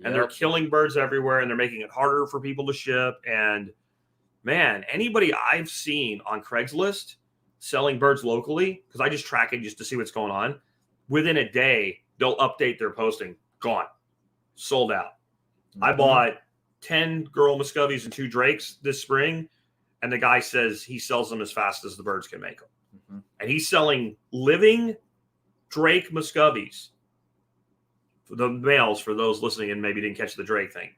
And they're killing birds everywhere, and they're making it harder for people to ship. And man, anybody I've seen on Craigslist selling birds locally, because I just track it just to see what's going on, within a day, they'll update their posting. Gone. Sold out. I bought 10 girl Muscovies and 2 Drakes this spring, and the guy says he sells them as fast as the birds can make them. And he's selling living Drake Muscovies, for the males, for those listening and maybe didn't catch the Drake thing,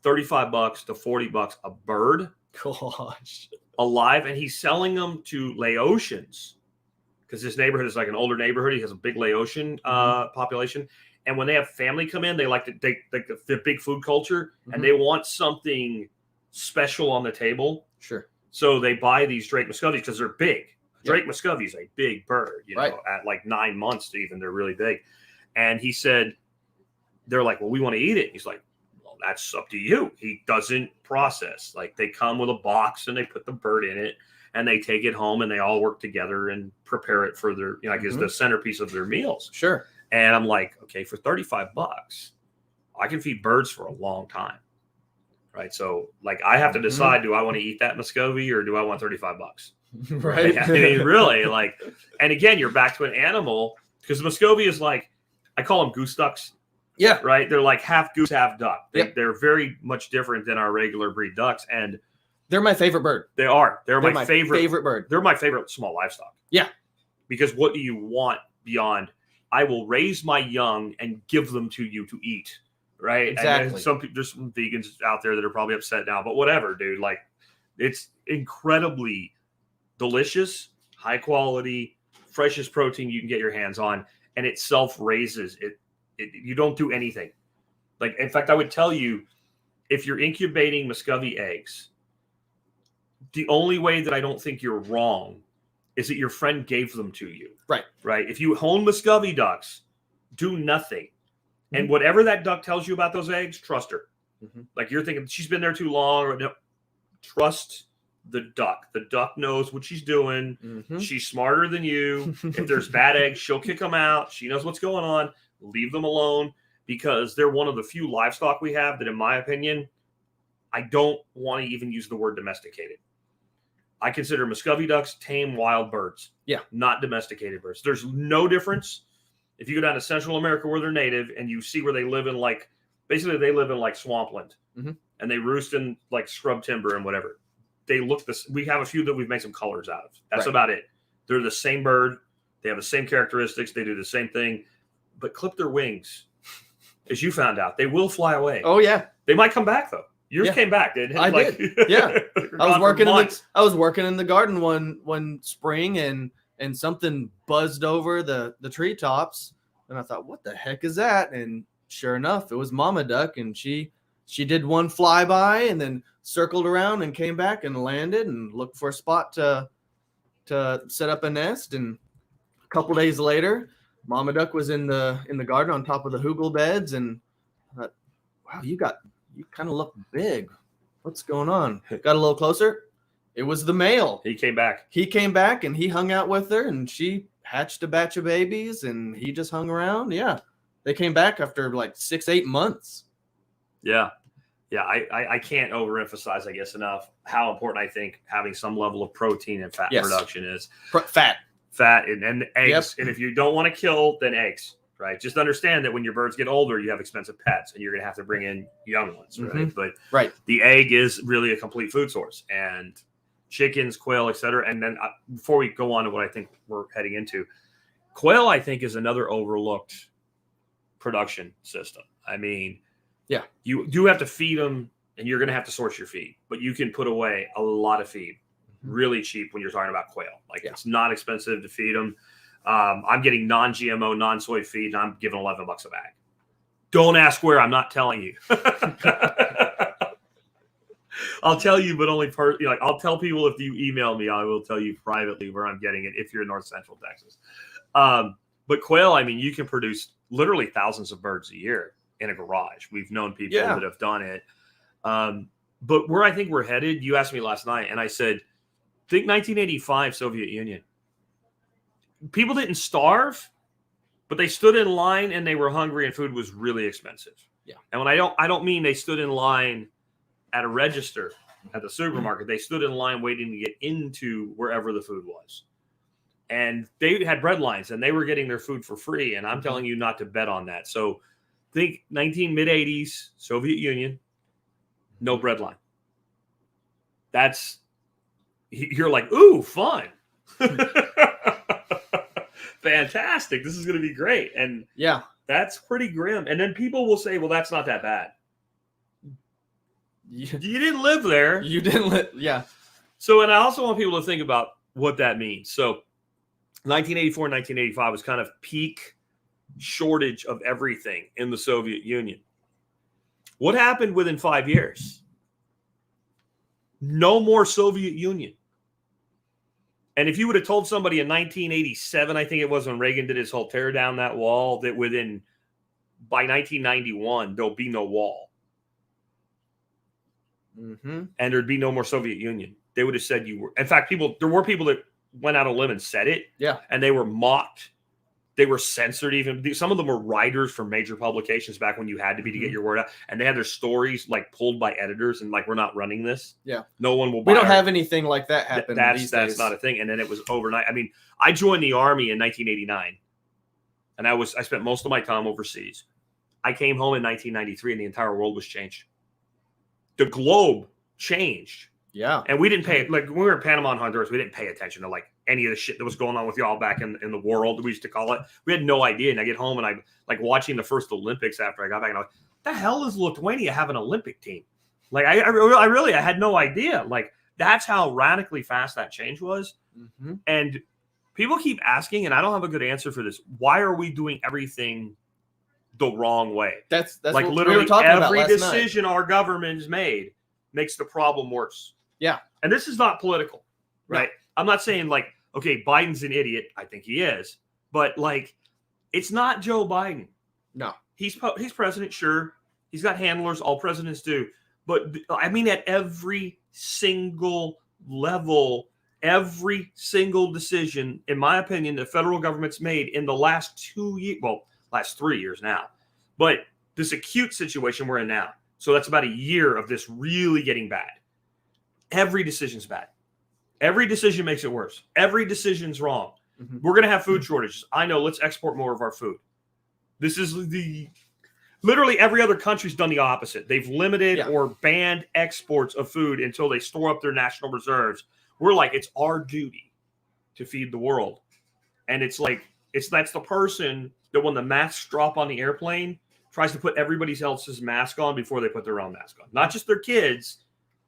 $35 to $40 a bird. Gosh. Alive. And he's selling them to Laotians, because this neighborhood is like an older neighborhood. He has a big Laotian population. And when they have family come in, they like to take the big food culture, and they want something special on the table. Sure. So they buy these Drake Muscovies because they're big. Drake Muscovy is a big bird, you know, at like 9 months even, they're really big. And he said, they're like, well, we want to eat it. He's like, well, that's up to you. He doesn't process. Like, they come with a box and they put the bird in it and they take it home and they all work together and prepare it for their, like, is the centerpiece of their meals. Sure. And I'm like, okay, for $35, I can feed birds for a long time. Right. So, like, I have to decide, do I want to eat that Muscovy or do I want $35? Right. I mean, really, like, and again, you're back to an animal, because the Muscovy is like, I call them goose ducks. Yeah. Right. They're like half goose, half duck. They're very much different than our regular breed ducks. And they're my favorite bird. They are. They're my favorite bird. They're my favorite small livestock. Yeah. Because what do you want beyond, I will raise my young and give them to you to eat. Right. Exactly. And there's some vegans out there that are probably upset now, but whatever, dude. Like, it's incredibly delicious, high quality, freshest protein you can get your hands on, and it self raises it. You don't do anything. Like, in fact, I would tell you, if you're incubating Muscovy eggs, the only way that I don't think you're wrong is that your friend gave them to you. Right. If you own Muscovy ducks, do nothing. And whatever that duck tells you about those eggs, trust her. Like, you're thinking she's been there too long, or no, trust the duck. The duck knows what she's doing. She's smarter than you. If there's bad eggs, she'll kick them out. She knows what's going on. Leave them alone, because they're one of the few livestock we have that, in my opinion, I don't want to even use the word domesticated. I consider Muscovy ducks tame wild birds. Yeah. Not domesticated birds. There's no difference. If you go down to Central America where they're native and you see where they live in, like, basically they live in like swampland, and they roost in like scrub timber and whatever. They look this. We have a few that we've made some colors out of. That's about it. They're the same bird. They have the same characteristics. They do the same thing, but clip their wings as you found out, they will fly away. Oh yeah, they might come back though. Yours Yeah. came back, didn't it? I did. Yeah, I was working in the garden one spring, and something buzzed over the treetops, and I thought, what the heck is that? And sure enough, it was Mama Duck, and she did one flyby and then circled around and came back and landed and looked for a spot to set up a nest. And a couple days later, Mama Duck was in the garden on top of the hugel beds, and I thought, wow, you kind of look big. What's going on? Got a little closer. It was the male. He came back. He came back and he hung out with her, and she hatched a batch of babies, and he just hung around. Yeah. They came back after like 6-8 months. Yeah. Yeah. I can't overemphasize, I guess, enough how important I think having some level of protein and fat production is. Fat and eggs. Yep. And if you don't want to kill, then eggs. Right. Just understand that when your birds get older, you have expensive pets and you're going to have to bring in young ones. Right. Mm-hmm. But right. The egg is really a complete food source, and chickens, quail, et cetera. And then before we go on to what I think we're heading into, quail, I think, is another overlooked production system. I mean, yeah, you do have to feed them, and you're going to have to source your feed, but you can put away a lot of feed really cheap when you're talking about quail. Like It's not expensive to feed them. I'm getting non-GMO, non-soy feed, and I'm giving $11 a bag. Don't ask where. I'm not telling you. I'll tell you, but only I'll tell people if you email me. I will tell you privately where I'm getting it if you're in North Central Texas. But quail, I mean, you can produce literally thousands of birds a year in a garage. We've known people that have done it. But where I think we're headed, you asked me last night, and I said, think 1985 Soviet Union. People didn't starve, but they stood in line and they were hungry, and food was really expensive. Yeah. And when I don't mean they stood in line at a register at the supermarket. They stood in line waiting to get into wherever the food was. And they had bread lines, and they were getting their food for free. And I'm telling you not to bet on that. So think mid-80s, Soviet Union, no bread line. You're like, ooh, fun. Fantastic. This is going to be great. And yeah, that's pretty grim. And then people will say, well, that's not that bad. You didn't live there. You didn't live. Yeah. So, and I also want people to think about what that means. So 1984, 1985 was kind of peak shortage of everything in the Soviet Union. What happened within 5 years? No more Soviet Union. And if you would have told somebody in 1987, I think it was when Reagan did his whole tear down that wall, that by 1991, there'll be no wall. Mm-hmm. And there'd be no more Soviet Union. They would have said you were. In fact, there were people that went out on a limb and said it. Yeah. And they were mocked. They were censored. Even some of them were writers for major publications back when you had to be to get your word out. And they had their stories like pulled by editors and like, we're not running this. Yeah. No one will. We don't have anything like that happen. That's not a thing. And then it was overnight. I mean, I joined the Army in 1989, and I spent most of my time overseas. I came home in 1993, and the entire world was changed. The globe changed. Yeah. And we didn't pay, like when we were in Panama and Honduras, we didn't pay attention to like any of the shit that was going on with y'all back in the world, we used to call it. We had no idea. And I get home and I'm like watching the first Olympics after I got back, and I'm like, the hell does Lithuania have an Olympic team? Like I had no idea. Like that's how radically fast that change was. Mm-hmm. And people keep asking, and I don't have a good answer for this. Why are we doing everything the wrong way? That's like what literally we were talking every about decision our government has made makes the problem worse. Yeah. And this is not political, right? No. I'm not saying like, okay, Biden's an idiot. I think he is. But like, it's not Joe Biden. No. He's president, sure. He's got handlers. All presidents do. But I mean, at every single level, every single decision, in my opinion, the federal government's made in the last 2 years, well, last 3 years now. But this acute situation we're in now. So that's about a year of this really getting bad. Every decision's bad. Every decision makes it worse. Every decision's wrong. Mm-hmm. We're going to have food shortages. I know. Let's export more of our food. This is literally every other country's done the opposite. They've limited or banned exports of food until they store up their national reserves. We're like, it's our duty to feed the world. And it's like, that's the person that when the masks drop on the airplane, tries to put everybody else's mask on before they put their own mask on. Not just their kids,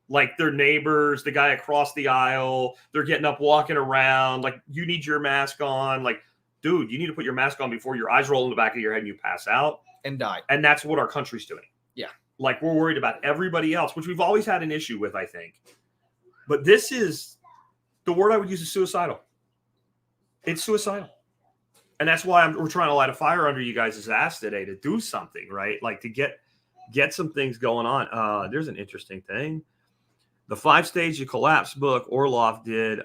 like their neighbors, the guy across the aisle. They're getting up, walking around. Like, you need your mask on. Like, dude, you need to put your mask on before your eyes roll in the back of your head and you pass out. And die. And that's what our country's doing. Yeah. Like, we're worried about everybody else, which we've always had an issue with, I think. But this is, the word I would use is suicidal. It's suicidal. And that's why we're trying to light a fire under you guys' ass today to do something, right? Like, to get some things going on. There's an interesting thing. The 5-Stage of Collapse book Orlov did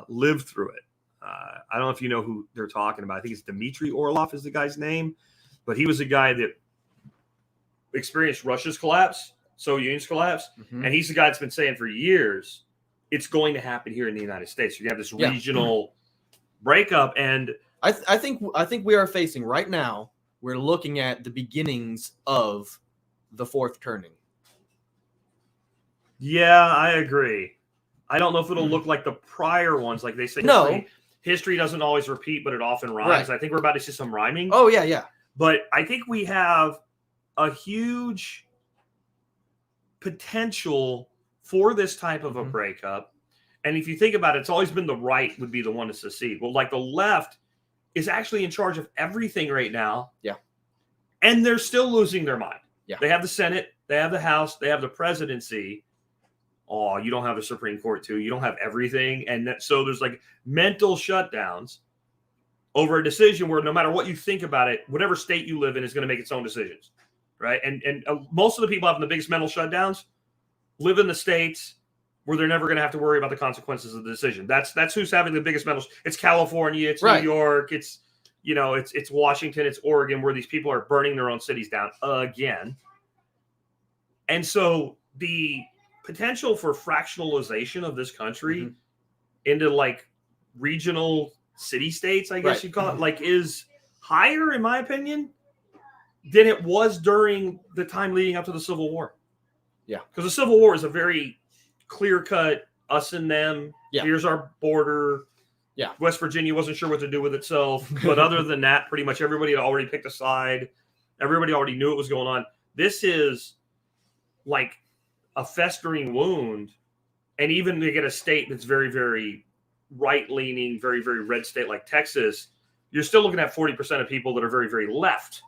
live through it. I don't know if you know who they're talking about. I think it's Dmitry Orlov is the guy's name. But he was a guy that experienced Russia's collapse, Soviet Union's collapse. Mm-hmm. And he's the guy that's been saying for years, it's going to happen here in the United States. You have this regional breakup. And I think we are facing right now, we're looking at the beginnings of the fourth turning. Yeah, I agree. I don't know if it'll look like the prior ones. Like they say, history doesn't always repeat, but it often rhymes. Right. I think we're about to see some rhyming. Oh, yeah, yeah. But I think we have a huge potential for this type of a breakup. And if you think about it, it's always been the right would be the one to secede. Well, like the left is actually in charge of everything right now. Yeah. And they're still losing their mind. Yeah. They have the Senate, they have the House, they have the presidency. Oh, you don't have the Supreme Court too. You don't have everything. And so there's like mental shutdowns over a decision where no matter what you think about it, whatever state you live in is going to make its own decisions, right? And most of the people having the biggest mental shutdowns live in the states where they're never going to have to worry about the consequences of the decision. That's who's having the biggest mental. It's California, it's New York, it's it's Washington, it's Oregon, where these people are burning their own cities down again. And so the potential for fractionalization of this country into like regional city states, I guess you call it, like is higher, in my opinion, than it was during the time leading up to the Civil War. Yeah. Because the Civil War is a very clear-cut us and them. Yeah. Here's our border. Yeah. West Virginia wasn't sure what to do with itself. But other than that, pretty much everybody had already picked a side. Everybody already knew what was going on. This is like a festering wound. And even to get a state that's very, very right-leaning, very, very red state like Texas, you're still looking at 40% of people that are very, very left.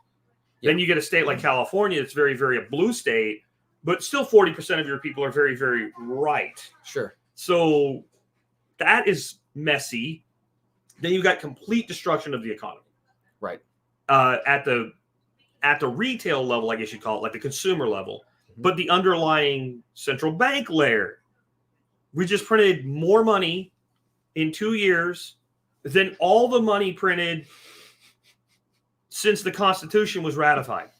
Yeah. Then you get a state like California that's very, very a blue state, but still 40% of your people are very, very right. Sure. So that is messy. Then you got complete destruction of the economy. Right. At the retail level, I guess you'd call it, like the consumer level. But the underlying central bank layer, we just printed more money in 2 years than all the money printed since the Constitution was ratified.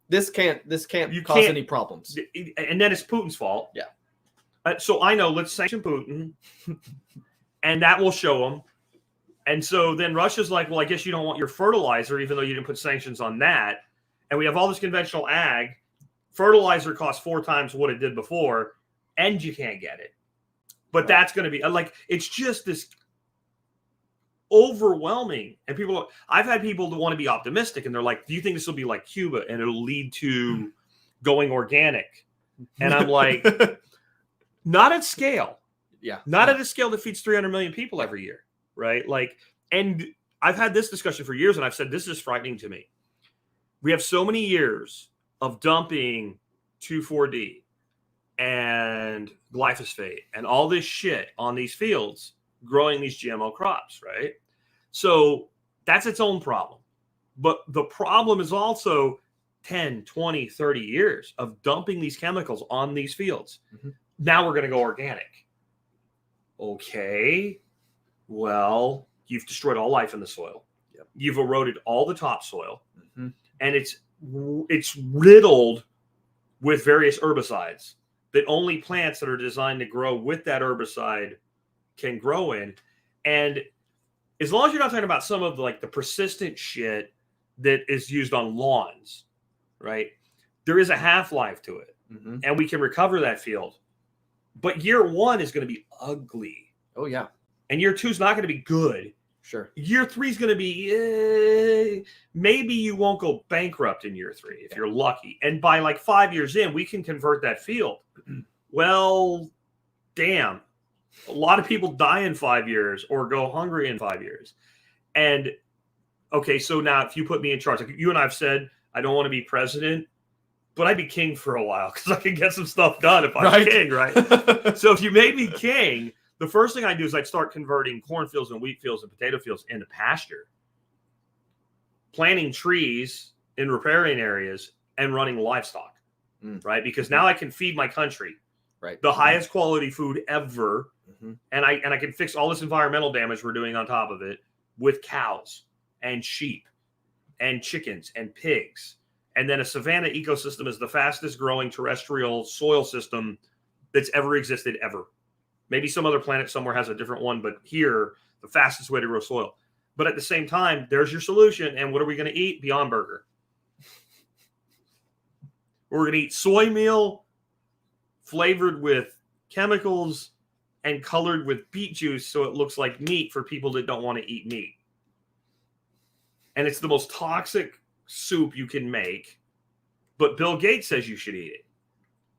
This can't cause any problems. And then it's Putin's fault. Yeah. So I know, let's sanction Putin, and that will show them. And so then Russia's like, well, I guess you don't want your fertilizer, even though you didn't put sanctions on that. And we have all this conventional ag. Fertilizer costs 4 times what it did before, and you can't get it. But that's going to be like, it's just this overwhelming. And I've had people that want to be optimistic, and they're like, do you think this will be like Cuba and it'll lead to going organic? And I'm like, not at scale. Yeah. Not at a scale that feeds 300 million people every year. Right. Like, and I've had this discussion for years, and I've said, this is frightening to me. We have so many years of dumping 2,4-D and glyphosate and all this shit on these fields, growing these GMO crops, right? So that's its own problem. But the problem is also 10, 20, 30 years of dumping these chemicals on these fields. Now we're going to go organic. Okay. Well, you've destroyed all life in the soil. Yep. You've eroded all the topsoil. And it's riddled with various herbicides that only plants that are designed to grow with that herbicide can grow in. And as long as you're not talking about some of the persistent shit that is used on lawns, right? There is a half-life to it. And we can recover that field. But year 1 is going to be ugly. Oh, yeah. And year 2 is not going to be good. Sure. Year 3 is going to be, maybe you won't go bankrupt in year 3 if you're lucky. And by like 5 years in, we can convert that field. Well, damn. A lot of people die in 5 years or go hungry in 5 years. And okay, so now if you put me in charge, like you and I have said, I don't want to be president, but I'd be king for a while because I can get some stuff done if I'm king, right? So if you made me king, the first thing I do is I'd start converting cornfields and wheat fields and potato fields into pasture, planting trees in riparian areas and running livestock, right? Because now I can feed my country, right? The highest quality food ever, and I can fix all this environmental damage we're doing on top of it with cows and sheep and chickens and pigs. And then a savanna ecosystem is the fastest growing terrestrial soil system that's ever existed ever. Maybe some other planet somewhere has a different one, but here, the fastest way to grow soil. But at the same time, there's your solution. And what are we going to eat? Beyond Burger. We're going to eat soy meal flavored with chemicals and colored with beet juice so it looks like meat for people that don't want to eat meat. And it's the most toxic soup you can make, but Bill Gates says you should eat it.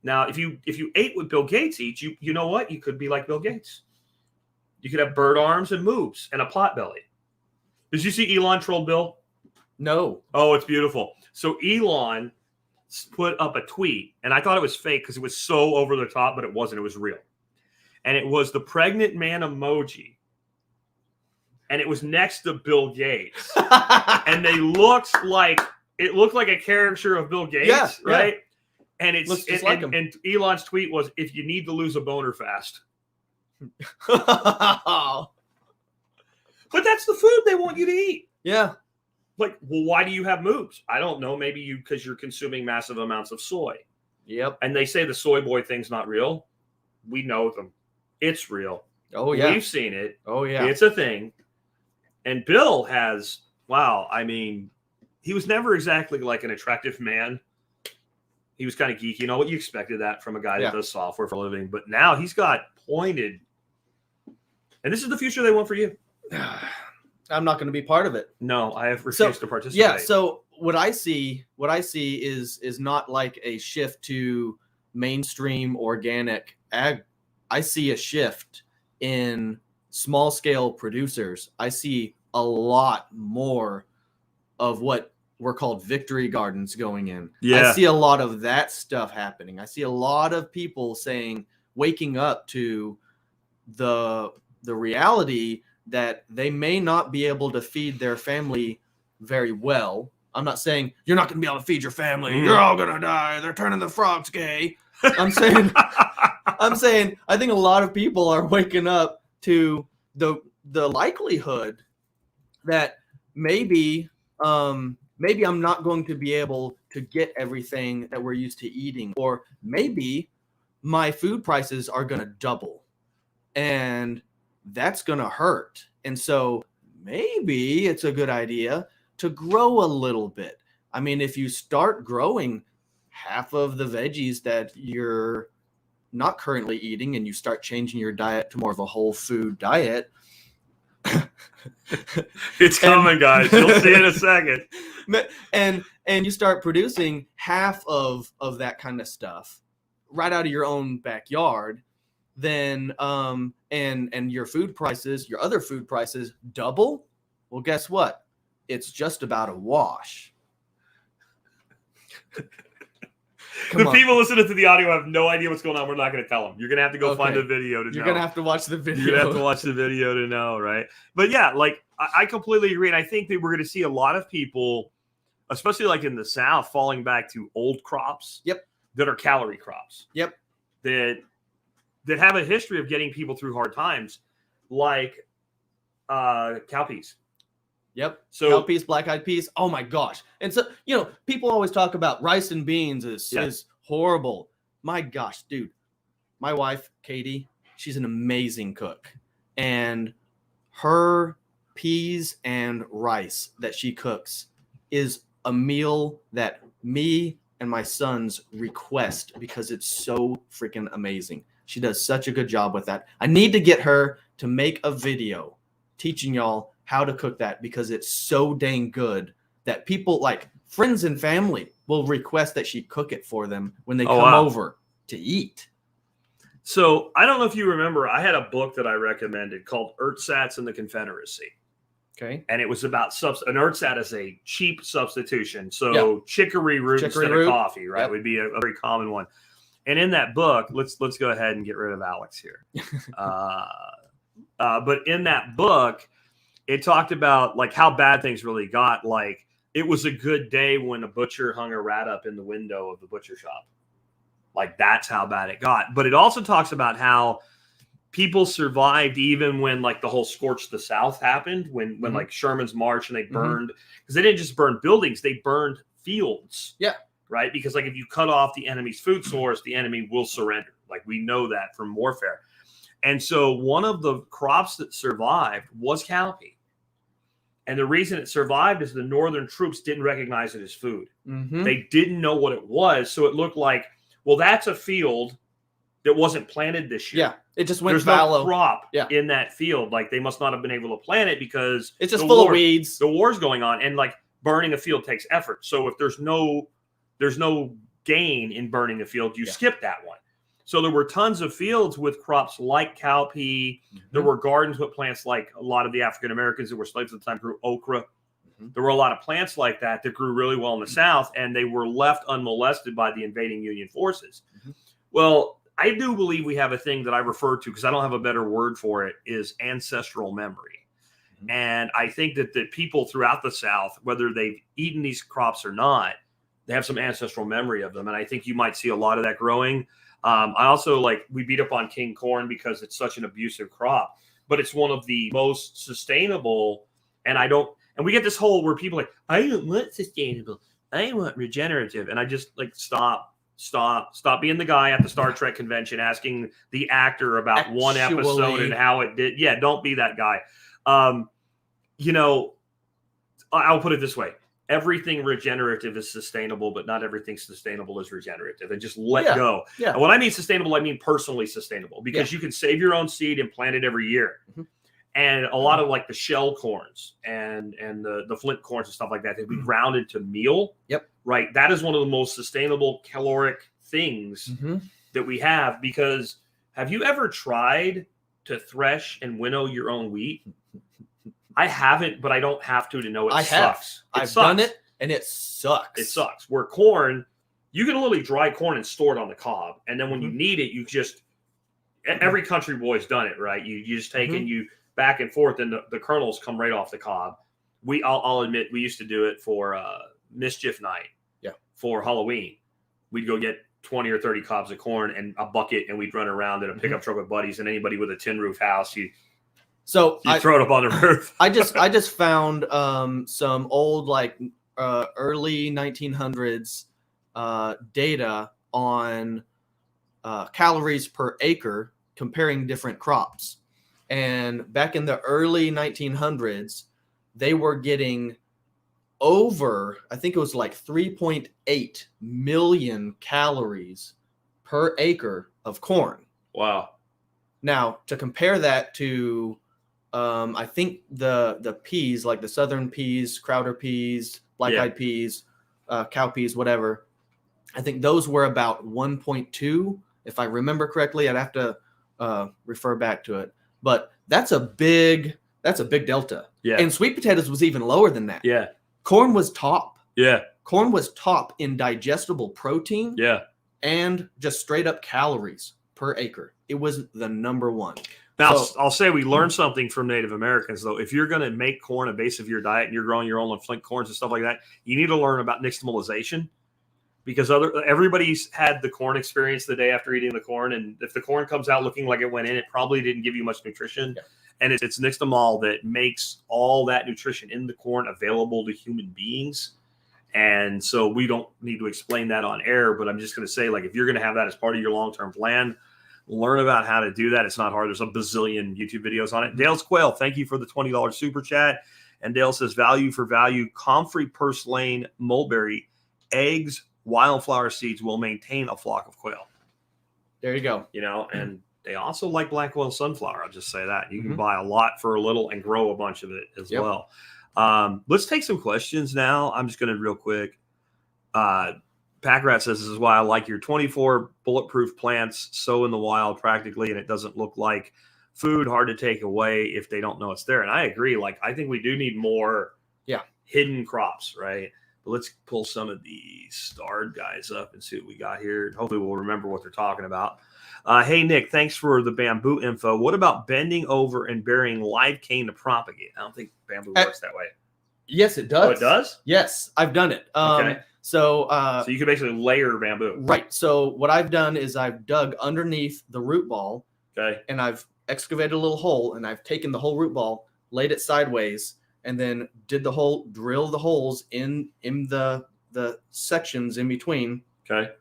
Now, if you ate what Bill Gates eats, you know what? You could be like Bill Gates. You could have bird arms and moves and a pot belly. Did you see Elon troll Bill? No. Oh, it's beautiful. So Elon put up a tweet, and I thought it was fake because it was so over the top, but it wasn't. It was real. And it was the pregnant man emoji. And it was next to Bill Gates. And it looked like a caricature of Bill Gates, right? Yeah. And it's looks just like him. And Elon's tweet was, if you need to lose a boner fast. But that's the food they want you to eat. Yeah. Like, well, why do you have moves? I don't know. Maybe because you're consuming massive amounts of soy. Yep. And they say the soy boy thing's not real. We know them. It's real. Oh, yeah. We've seen it. Oh, yeah. It's a thing. And Bill has, wow, I mean, he was never exactly like an attractive man. He was kind of geeky. You know what? You expected that from a guy that does software for a living. But now he's got pointed. And this is the future they want for you. I'm not going to be part of it. No, I have refused to participate. Yeah, so what I see is not like a shift to mainstream organic ag. I see a shift in small scale producers. I see a lot more of what were called victory gardens going in. Yeah. I see a lot of that stuff happening. I see a lot of people waking up to the reality that they may not be able to feed their family very well. I'm not saying you're not going to be able to feed your family. You're all going to die. They're turning the frogs gay. I'm saying I think a lot of people are waking up to the likelihood that maybe I'm not going to be able to get everything that we're used to eating, or maybe my food prices are going to double, and that's going to hurt. And so maybe it's a good idea to grow a little bit. I mean, if you start growing half of the veggies that you're not currently eating and you start changing your diet to more of a whole food diet. It's coming, guys. You'll see in a second. And you start producing half of that kind of stuff right out of your own backyard, then and your other food prices double. Well, guess what? It's just about a wash. People listening to the audio have no idea what's going on. We're not going to tell them. You're going to have to go find the video to know. You're going to have to watch the video. You're going to have to watch the video to know, right? But yeah, like I completely agree. And I think that we're going to see a lot of people, especially like in the South, falling back to old crops. Yep. That are calorie crops. Yep. That have a history of getting people through hard times, like cowpeas. Yep. So cowpeas, black-eyed peas. Oh my gosh. And so, people always talk about rice and beans is horrible. My gosh, dude. My wife, Katie, she's an amazing cook. And her peas and rice that she cooks is a meal that me and my sons request because it's so freaking amazing. She does such a good job with that. I need to get her to make a video teaching y'all how to cook that because it's so dang good that people like friends and family will request that she cook it for them when they come over to eat. So I don't know if you remember, I had a book that I recommended called Ersatz in the Confederacy. Okay. And it was about an ersatz is a cheap substitution. So chicory root instead of coffee, right? Would be a very common one. And in that book, let's go ahead and get rid of Alex here. But in that book, it talked about like how bad things really got. Like it was a good day when a butcher hung a rat up in the window of the butcher shop. Like that's how bad it got. But it also talks about how people survived even when like the whole scorch the South happened, when like Sherman's March and they burned, because they didn't just burn buildings, they burned fields. Yeah. Right. Because like if you cut off the enemy's food source, the enemy will surrender. Like we know that from warfare. And so one of the crops that survived was cowpea. And the reason it survived is the Northern troops didn't recognize it as food. They didn't know what it was. So it looked like, well, that's a field that wasn't planted this year. Yeah, it just went There's fallow. no crop in that field. Like they must not have been able to plant it because it's just full of weeds. The war's going on, and like burning a field takes effort. So if there's no gain in burning a field, you skip that one. So there were tons of fields with crops like cowpea. There were gardens with plants like a lot of the African Americans that were slaves at the time grew okra. There were a lot of plants like that grew really well in the South, and they were left unmolested by the invading Union forces. Well, I do believe we have a thing that I refer to, because I don't have a better word for it, is ancestral memory. And I think that the people throughout the South, whether they've eaten these crops or not, they have some ancestral memory of them. And I think you might see a lot of that growing. I also we beat up on king corn because it's such an abusive crop, but it's one of the most sustainable. And we get this whole where people I don't want sustainable, I want regenerative. And I just stop being the guy at the Star Trek convention asking the actor about one episode and how it did. Yeah, don't be that guy. I'll put it this way. Everything regenerative is sustainable, but not everything sustainable is regenerative. And just let go. Yeah. And when I mean sustainable, I mean personally sustainable, because you can save your own seed and plant it every year. And a lot of like the shell corns and the flint corns and stuff like that, they be grounded to meal. Right. That is one of the most sustainable caloric things that we have, because have you ever tried to thresh and winnow your own wheat? I haven't, but I don't have to know it sucks. I've done it and it sucks. It sucks. Where corn, you can literally dry corn and store it on the cob. And then when you need it, you just, every country boy's done it, right? You just take and you back and forth, and the kernels come right off the cob. I'll admit, we used to do it for mischief night. For Halloween, we'd go get 20 or 30 cobs of corn and a bucket, and we'd run around in a pickup truck with buddies, and anybody with a tin roof house, you throw it up on the roof. I just found some old early 1900s data on calories per acre comparing different crops. And back in the early 1900s, they were getting over, I think it was 3.8 million calories per acre of corn. Wow. Now, to compare that to, I think the peas, like the southern peas, Crowder peas, black-eyed peas, cowpeas, whatever, I think those were about 1.2, if I remember correctly. I'd have to refer back to it. But that's a big delta. Yeah. And sweet potatoes was even lower than that. Yeah. Corn was top. Yeah. Corn was top in digestible protein. Yeah. And just straight up calories per acre. It was the number one. Now, I'll say we learned something from Native Americans, though. If you're going to make corn a base of your diet and you're growing your own flint corns and stuff like that, you need to learn about nixtamalization, because everybody's had the corn experience the day after eating the corn. And if the corn comes out looking like it went in, it probably didn't give you much nutrition. Yeah. And it's nixtamal that makes all that nutrition in the corn available to human beings. And so we don't need to explain that on air, but I'm just going to say, if you're going to have that as part of your long-term plan, learn about how to do that. It's not hard. There's a bazillion YouTube videos on it. Dale's Quail, thank you for the $20 super chat. And Dale says, value for value, comfrey, purslane, mulberry, eggs, wildflower seeds will maintain a flock of quail. There you go. And they also like black oil sunflower. I'll just say that. You can Mhm. buy a lot for a little and grow a bunch of it as Yep. well. Let's take some questions now. I'm just going to real quick. Packrat says, this is why I like your 24 bulletproof plants sow in the wild practically, and it doesn't look like food, hard to take away if they don't know it's there. And I agree. Like, I think we do need more hidden crops, right? But let's pull some of these starred guys up and see what we got here. Hopefully we'll remember what they're talking about. Hey, Nick, thanks for the bamboo info. What about bending over and burying live cane to propagate? I don't think bamboo works that way. Yes, it does. Oh, it does? Yes, I've done it. Okay. So you can basically layer bamboo. Right. So what I've done is I've dug underneath the root ball. Okay. And I've excavated a little hole, and I've taken the whole root ball, laid it sideways, and then drill the holes in the sections in between. Okay.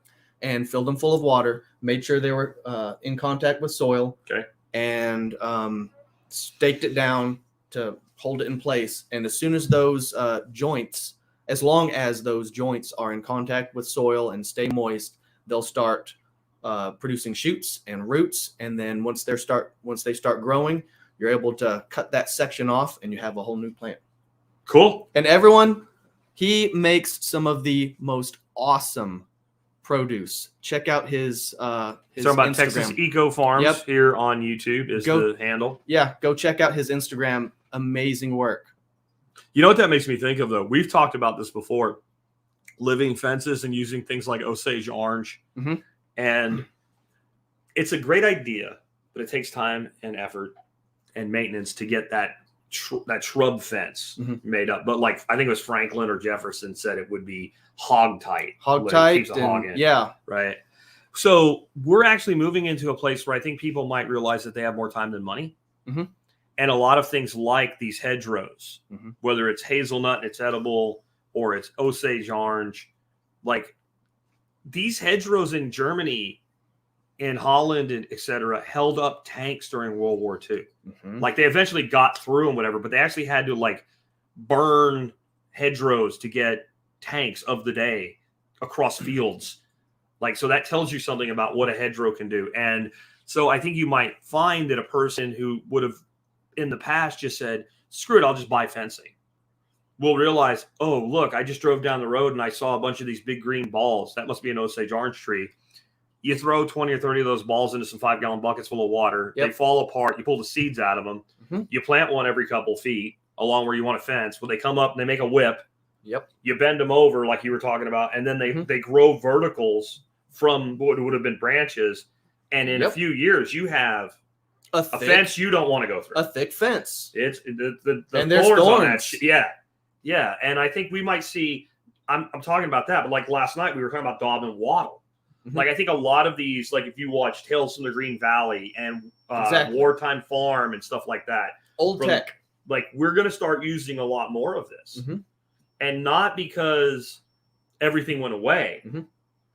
And filled them full of water. Made sure they were in contact with soil. Okay. And staked it down to hold it in place. And as soon as those joints, as long as those joints are in contact with soil and stay moist, they'll start producing shoots and roots. And then once they start growing, you're able to cut that section off, and you have a whole new plant. Cool. And everyone, he makes some of the most awesome produce. Check out his talking about Instagram. Texas Eco Farms here on YouTube is the handle. Yeah, go check out his Instagram. Amazing work. You know what that makes me think of, though? We've talked about this before. Living fences and using things like Osage orange. Mm-hmm. And it's a great idea, but it takes time and effort and maintenance to get that shrub fence made up. But like, I think it was Franklin or Jefferson said it would be hog tight. Hog tight. Keeps a hog in. Yeah. Right. So we're actually moving into a place where I think people might realize that they have more time than money. Mm-hmm. And a lot of things like these hedgerows, mm-hmm. whether it's hazelnut and it's edible or it's Osage orange, like these hedgerows in Germany, in Holland, and et cetera, held up tanks during World War II. Mm-hmm. Like they eventually got through and whatever, but they actually had to like burn hedgerows to get tanks of the day across fields. Like, so that tells you something about what a hedgerow can do. And so I think you might find that a person who would have in the past just said, screw it, I'll just buy fencing, will realize, oh, look, I just drove down the road and I saw a bunch of these big green balls. That must be an Osage orange tree. You throw 20 or 30 of those balls into some 5-gallon buckets full of water. Yep. They fall apart. You pull the seeds out of them. Mm-hmm. You plant one every couple feet along where you want a fence. Well, they come up and they make a whip. Yep. You bend them over like you were talking about, and then they grow verticals from what would have been branches. And in a few years, you have a fence you don't want to go through. A thick fence. It's the and there's thorns on that. Yeah. And I think we might see. I'm talking about that, but like last night we were talking about daub and wattle. Mm-hmm. Like I think a lot of these, like if you watch Tales from the Green Valley and Wartime Farm and stuff like that, tech. Like we're going to start using a lot more of this, and not because everything went away. Mm-hmm.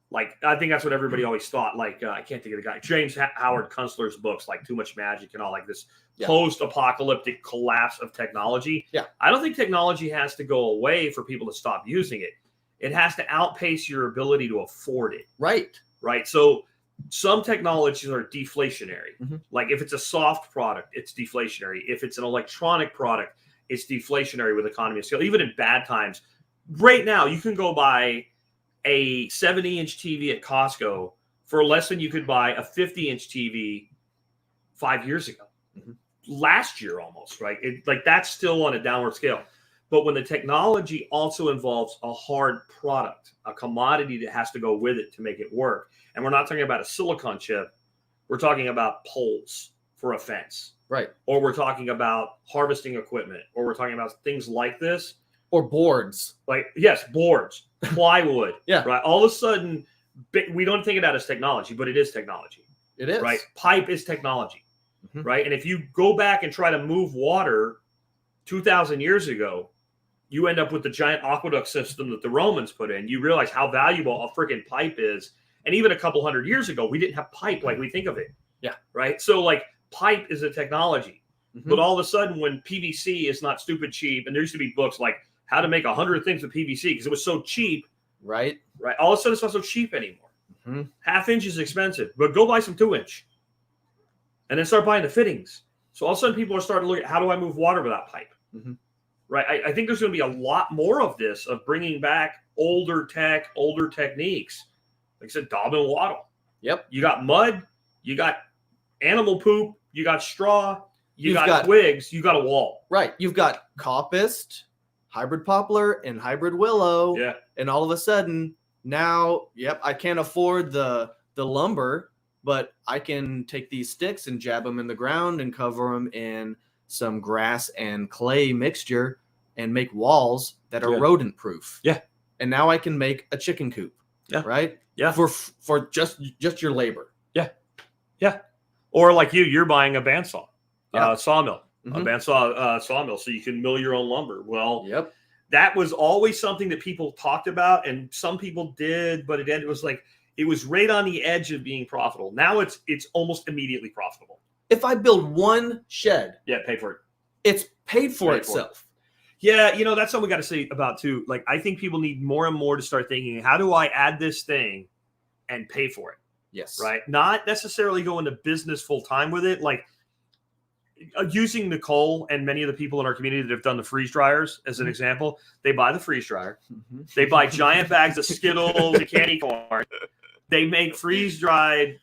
Like, I think that's what everybody always thought. Like, I can't think of the guy. James Howard Kunstler's books, like Too Much Magic and all, like this post-apocalyptic collapse of technology. Yeah. I don't think technology has to go away for people to stop using it. It has to outpace your ability to afford it. Right. Right. So some technologies are deflationary. Mm-hmm. Like if it's a soft product, it's deflationary. If it's an electronic product, it's deflationary with economy of scale. Even in bad times. Right now, you can go buy a 70-inch TV at Costco for less than you could buy a 50-inch TV 5 years ago. Mm-hmm. Last year almost, right? Like that's still on a downward scale. But when the technology also involves a hard product, a commodity that has to go with it to make it work, and we're not talking about a silicon chip, we're talking about poles for a fence. Right. Or we're talking about harvesting equipment, or we're talking about things like this. Or boards. Like, yes, boards, plywood. Yeah. Right. All of a sudden, we don't think of that as technology, but it is technology. It is. Right. Pipe is technology. Mm-hmm. Right. And if you go back and try to move water 2,000 years ago, you end up with the giant aqueduct system that the Romans put in. You realize how valuable a freaking pipe is. And even a couple hundred years ago, we didn't have pipe like we think of it. Yeah. Right. So like pipe is a technology. Mm-hmm. But all of a sudden, when PVC is not stupid cheap, and there used to be books like how to make 100 things with PVC because it was so cheap. Right. Right. All of a sudden, it's not so cheap anymore. Mm-hmm. 1/2 inch is expensive, but go buy some 2-inch. and then start buying the fittings. So all of a sudden people are starting to look at, how do I move water without pipe? Mm-hmm. Right. I think there's going to be a lot more of this, of bringing back older techniques. Like I said, daub and wattle. Yep. You got mud, you got animal poop, you got straw, you've got twigs, you got a wall. Right. You've got coppiced, hybrid poplar, and hybrid willow. Yeah. And all of a sudden, now, yep, I can't afford the lumber, but I can take these sticks and jab them in the ground and cover them in some grass and clay mixture and make walls that are rodent proof. Yeah. And now I can make a chicken coop. Yeah. Right? Yeah. For just your labor. Yeah. Yeah. Or like you're buying a bandsaw, sawmill, Mm-hmm. a bandsaw sawmill, so you can mill your own lumber. Well, yep. That was always something that people talked about, and some people did, but it was like, it was right on the edge of being profitable. Now it's almost immediately profitable. If I build one shed, pay for it. It's paid for itself. Yeah, that's something we got to say about too. Like, I think people need more and more to start thinking, how do I add this thing and pay for it? Yes. Right. Not necessarily go into business full time with it. Like using Nicole and many of the people in our community that have done the freeze dryers as an example, they buy the freeze dryer. Mm-hmm. They buy giant bags of Skittles and candy corn. They make freeze dried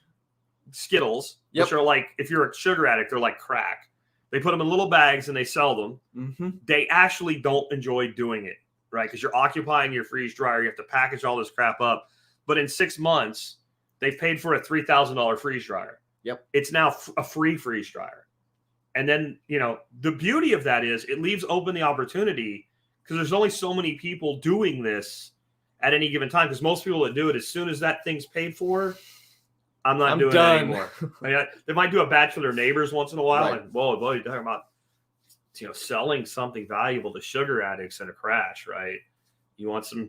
Skittles, which are like, if you're a sugar addict, they're like crack. They put them in little bags and they sell them. Mm-hmm. They actually don't enjoy doing it, right? Because you're occupying your freeze dryer. You have to package all this crap up. But in 6 months, they've paid for a $3,000 freeze dryer. Yep. It's now a free freeze dryer. And then, the beauty of that is it leaves open the opportunity, because there's only so many people doing this at any given time. Because most people that do it, as soon as that thing's paid for, I'm doing it anymore. They might do a batch for their neighbors once in a while. Right. And whoa, you're talking about, selling something valuable to sugar addicts in a crash, right? You want some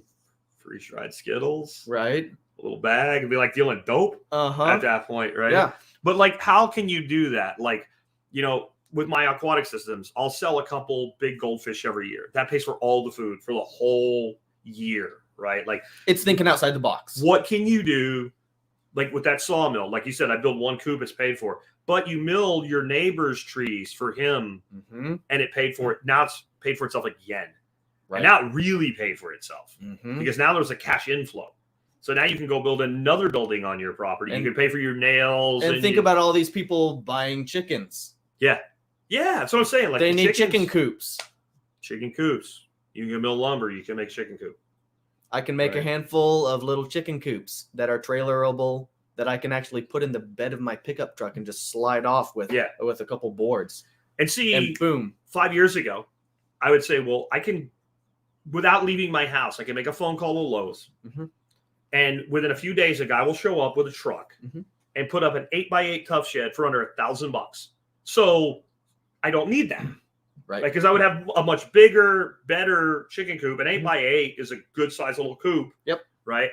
freeze-dried Skittles, right? A little bag, and be like dealing dope at that point, right? Yeah. But like, how can you do that? Like, with my aquatic systems, I'll sell a couple big goldfish every year. That pays for all the food for the whole year, right? Like, it's thinking outside the box. What can you do? Like with that sawmill, like you said, I build one coop, it's paid for. But you milled your neighbor's trees for him, and it paid for it. Now it's paid for itself again. Right. And now it really paid for itself because now there's a cash inflow. So now you can go build another building on your property. You can pay for your nails. And think about all these people buying chickens. Yeah. Yeah, that's what I'm saying. Like, they need chicken coops. Chicken coops. You can mill lumber. You can make chicken coop. I can make a handful of little chicken coops that are trailerable that I can actually put in the bed of my pickup truck and just slide off with a couple boards. And see, and boom. 5 years ago, I would say, well, I can, without leaving my house, I can make a phone call to Lowe's. And within a few days, a guy will show up with a truck and put up an 8x8 tough shed for under $1,000. So I don't need that. Right. Because I would have a much bigger, better chicken coop. An 8x8 is a good size little coop. Yep. Right.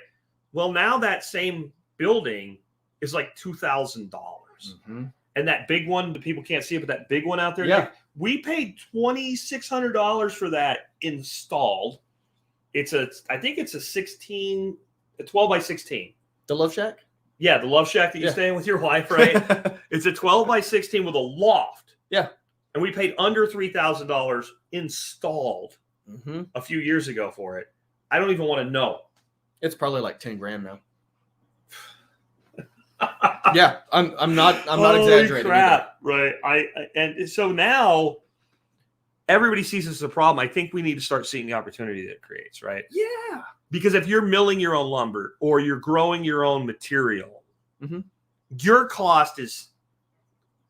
Well, now that same building is like $2,000. And that big one, the people can't see it, but that big one out there, like, we paid $2,600 for that installed. I think it's a 12 by 16. The Love Shack? Yeah, the Love Shack that you stay in with your wife, right? It's a 12 by 16 with a loft. Yeah. And we paid under $3,000 installed a few years ago for it. I don't even want to know. It's probably like 10 grand now. Yeah, I'm not exaggerating. Crap, right? And so now everybody sees this as a problem. I think we need to start seeing the opportunity that it creates, right? Yeah. Because if you're milling your own lumber or you're growing your own material, your cost is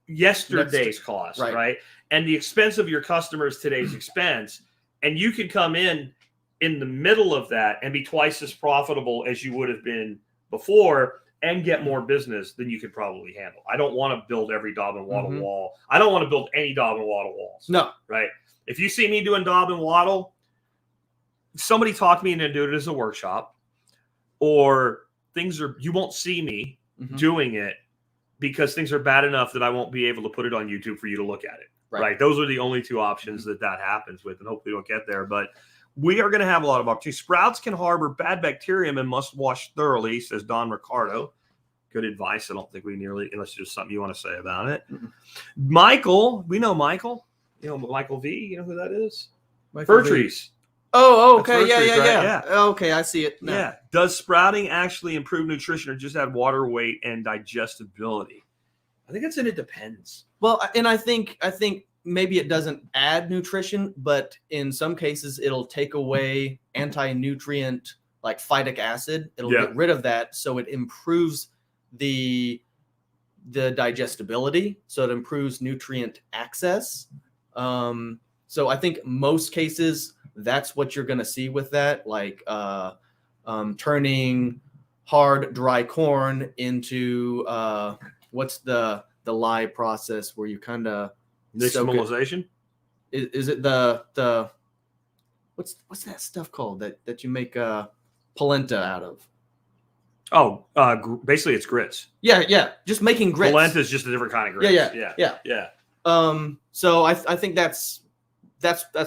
yesterday's cost, right? And the expense of your customers today's expense. And you can come in the middle of that and be twice as profitable as you would have been before and get more business than you could probably handle. I don't want to build every daub and wattle wall. I don't want to build any daub and wattle walls. No. Right? If you see me doing daub and wattle, somebody talk me into doing it as a workshop, or you won't see me doing it because things are bad enough that I won't be able to put it on YouTube for you to look at it. Right? Those are the only two options that happens with, and hopefully we don't get there. But we are going to have a lot of opportunities. Sprouts can harbor bad bacterium and must wash thoroughly, says Don Ricardo. good advice. I don't think we nearly, unless there's something you want to say about it. Mm-mm. Michael, we know Michael. You know Michael V. You know who that is? Michael Fir V. trees. Oh, That's okay. fir Yeah, trees, yeah, right? yeah. Okay, I see it now. Yeah. Does sprouting actually improve nutrition or just add water weight and digestibility? I think it depends. Well, and I think maybe it doesn't add nutrition, but in some cases it'll take away anti-nutrient like phytic acid. It'll get rid of that, so it improves the digestibility. So it improves nutrient access. So I think most cases that's what you're going to see with that, like turning hard dry corn into what's the lye process where you kind of Nixtamalization? Is it the what's that stuff called that you make polenta out of? Oh, basically it's grits. Yeah, just making grits. Polenta is just a different kind of grits. Yeah. So I think that's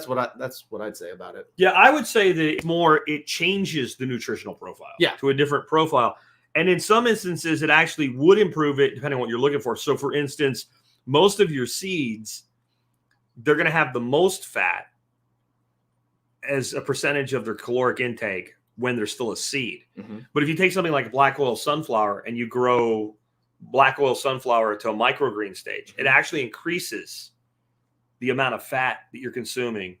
what I'd say about it. Yeah, I would say that it changes the nutritional profile to a different profile. And in some instances, it actually would improve it depending on what you're looking for. So for instance, most of your seeds, they're going to have the most fat as a percentage of their caloric intake when they're still a seed. Mm-hmm. But if you take something like black oil sunflower and you grow black oil sunflower to a microgreen stage, it actually increases the amount of fat that you're consuming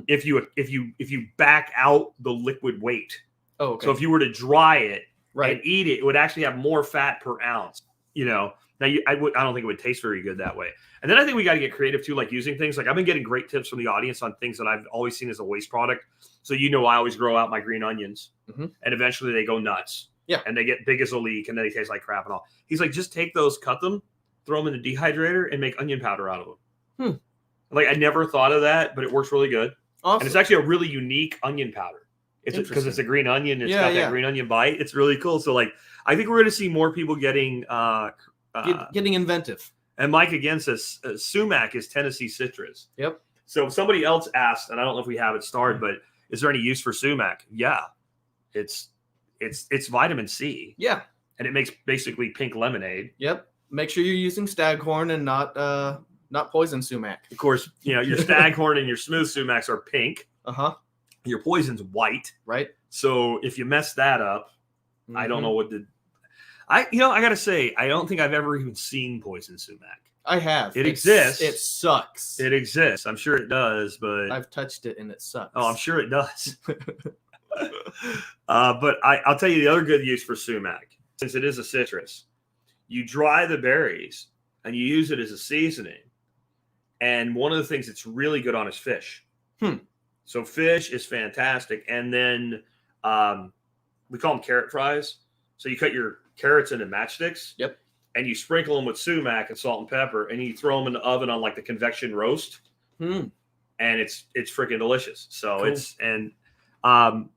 if you back out the liquid weight. Oh, okay. So if you were to dry it and eat it, it would actually have more fat per ounce. Now I don't think it would taste very good that way. And then I think we got to get creative too, like using things like I've been getting great tips from the audience on things that I've always seen as a waste product. So I always grow out my green onions, and eventually they go nuts. Yeah, and they get big as a leek, and then they taste like crap and all. He's like, just take those, cut them, throw them in the dehydrator, and make onion powder out of them. Like I never thought of that, but it works really good. Awesome. And it's actually a really unique onion powder. It's because it's a green onion. It's got that green onion bite. It's really cool. So like, I think we're going to see more people getting inventive. And Mike again says sumac is Tennessee citrus. Yep. So somebody else asked, and I don't know if we have it starred, but is there any use for sumac? Yeah, it's vitamin C. Yeah, and it makes basically pink lemonade. Yep. Make sure you're using staghorn and not poison sumac. Of course, your staghorn and your smooth sumacs are pink. Your poison's white. Right. So if you mess that up, I don't know what I got to say, I don't think I've ever even seen poison sumac. I have. It exists. It sucks. It exists. I'm sure it does, but I've touched it and it sucks. Oh, I'm sure it does. But I'll tell you the other good use for sumac, since it is a citrus. You dry the berries and you use it as a seasoning. And one of the things it's really good on is fish. So fish is fantastic. And then we call them carrot fries. So you cut your carrots into matchsticks. Yep. And you sprinkle them with sumac and salt and pepper, and you throw them in the oven on like the convection roast. And it's freaking delicious. So cool.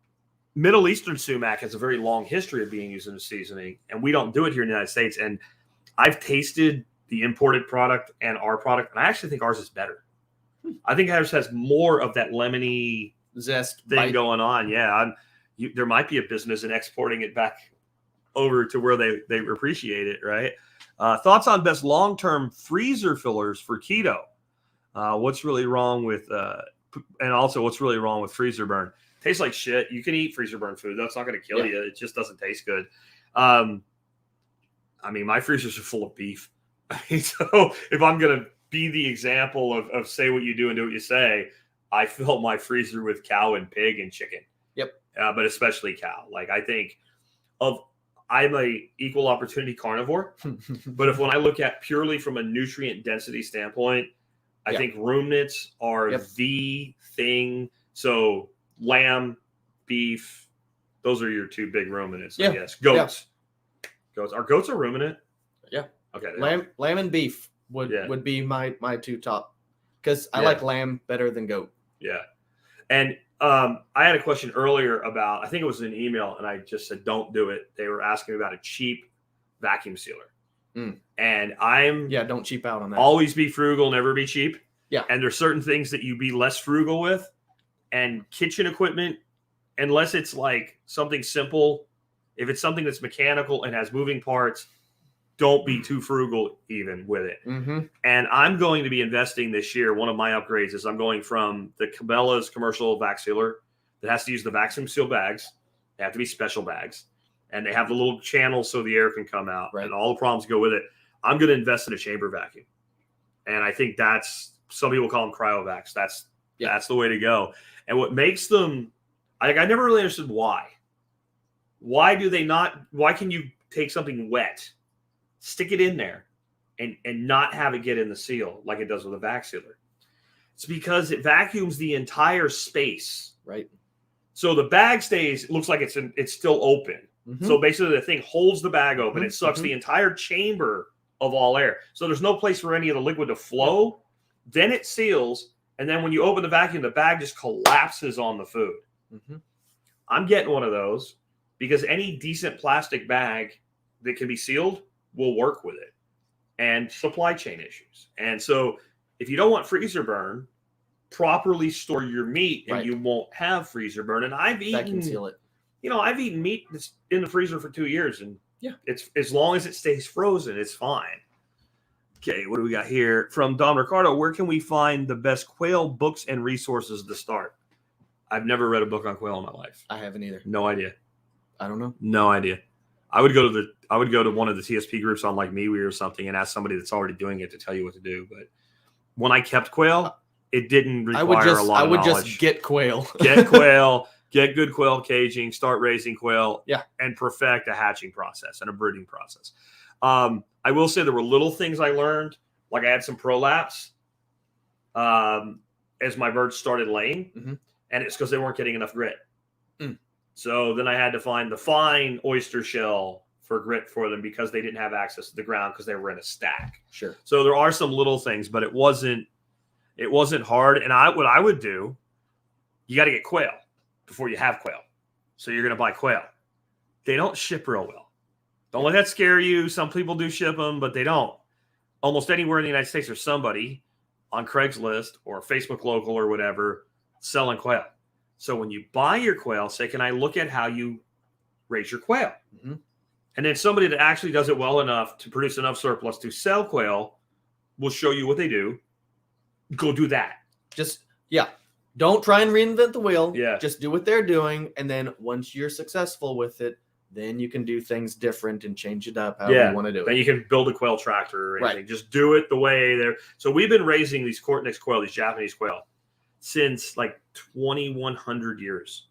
Middle Eastern sumac has a very long history of being used in a seasoning, and we don't do it here in the United States. And I've tasted the imported product and our product, and I actually think ours is better. I think ours has more of that lemony zest thing going on. Yeah, there might be a business in exporting it back over to where they appreciate it, right? Thoughts on best long-term freezer fillers for keto? What's really wrong with and also what's really wrong with freezer burn? Tastes like shit. You can eat freezer burn food. That's not going to kill you. It just doesn't taste good. I mean, my freezers are full of beef. So if I'm going to be the example of say what you do and do what you say, I fill my freezer with cow and pig and chicken. Yep. But especially cow. Like I think I'm a equal opportunity carnivore, but when I look at purely from a nutrient density standpoint, I think ruminants are the thing. So lamb, beef, those are your two big ruminants, I guess. Goats. Goats. Are goats a ruminant? Yeah. Okay. Lamb and beef would be my two top, because I like lamb better than goat. Yeah. And I had a question earlier about, I think it was an email, and I just said, don't do it. They were asking about a cheap vacuum sealer. And don't cheap out on that. Always be frugal, never be cheap. Yeah. And there's certain things that you be less frugal with, and kitchen equipment, unless it's like something simple, If it's something that's mechanical and has moving parts, don't be too frugal even with it. And I'm going to be investing this year. One of my upgrades is I'm going from the Cabela's commercial vac sealer that has to use the vacuum seal bags. They have to be special bags. And they have the little channels so the air can come out. And all the problems go with it. I'm going to invest in a chamber vacuum. And I think that's, some people call them cryovacs. That's the way to go. And what makes them, I never really understood why. Why do they not, why can you take something wet, stick it in there, and not have it get in the seal like it does with a vac sealer? It's because it vacuums the entire space. Right. So the bag stays, it looks like it's still open. So basically the thing holds the bag open. It sucks the entire chamber of all air. So there's no place for any of the liquid to flow. Then it seals. And then when you open the vacuum, the bag just collapses on the food. I'm getting one of those because any decent plastic bag that can be sealed will work with it, and supply chain issues. And so if you don't want freezer burn, properly store your meat and you won't have freezer burn. And I've eaten, that can seal it. I've eaten meat that's in the freezer for 2 years, and it's, as long as it stays frozen, it's fine. Okay, what do we got here? From Don Ricardo, where can we find the best quail books and resources to start? I've never read a book on quail in my life. I haven't either. No idea. I don't know. No idea. I would go to one of the TSP groups on like MeWe or something and ask somebody that's already doing it to tell you what to do. But when I kept quail, it didn't require a lot of knowledge. I would just get quail. Get quail, get good quail caging, start raising quail, and perfect a hatching process and a brooding process. I will say there were little things I learned, like I had some prolapse as my birds started laying, and it's because they weren't getting enough grit. So then I had to find the fine oyster shell for grit for them because they didn't have access to the ground because they were in a stack. Sure. So there are some little things, but it wasn't hard. And what I would do, you got to get quail before you have quail. So you're going to buy quail. They don't ship real well. Don't let that scare you. Some people do ship them, but they don't. Almost anywhere in the United States, there's somebody on Craigslist or Facebook Local or whatever selling quail. So when you buy your quail, say, can I look at how you raise your quail? And then somebody that actually does it well enough to produce enough surplus to sell quail will show you what they do. Go do that. Don't try and reinvent the wheel. Yeah. Just do what they're doing. And then once you're successful with it, then you can do things different and change it up how you want to do it. Then you can build a quail tractor or anything. Just do it the way they're. So we've been raising these Cortnix quail, these Japanese quail, since like 2,100 years.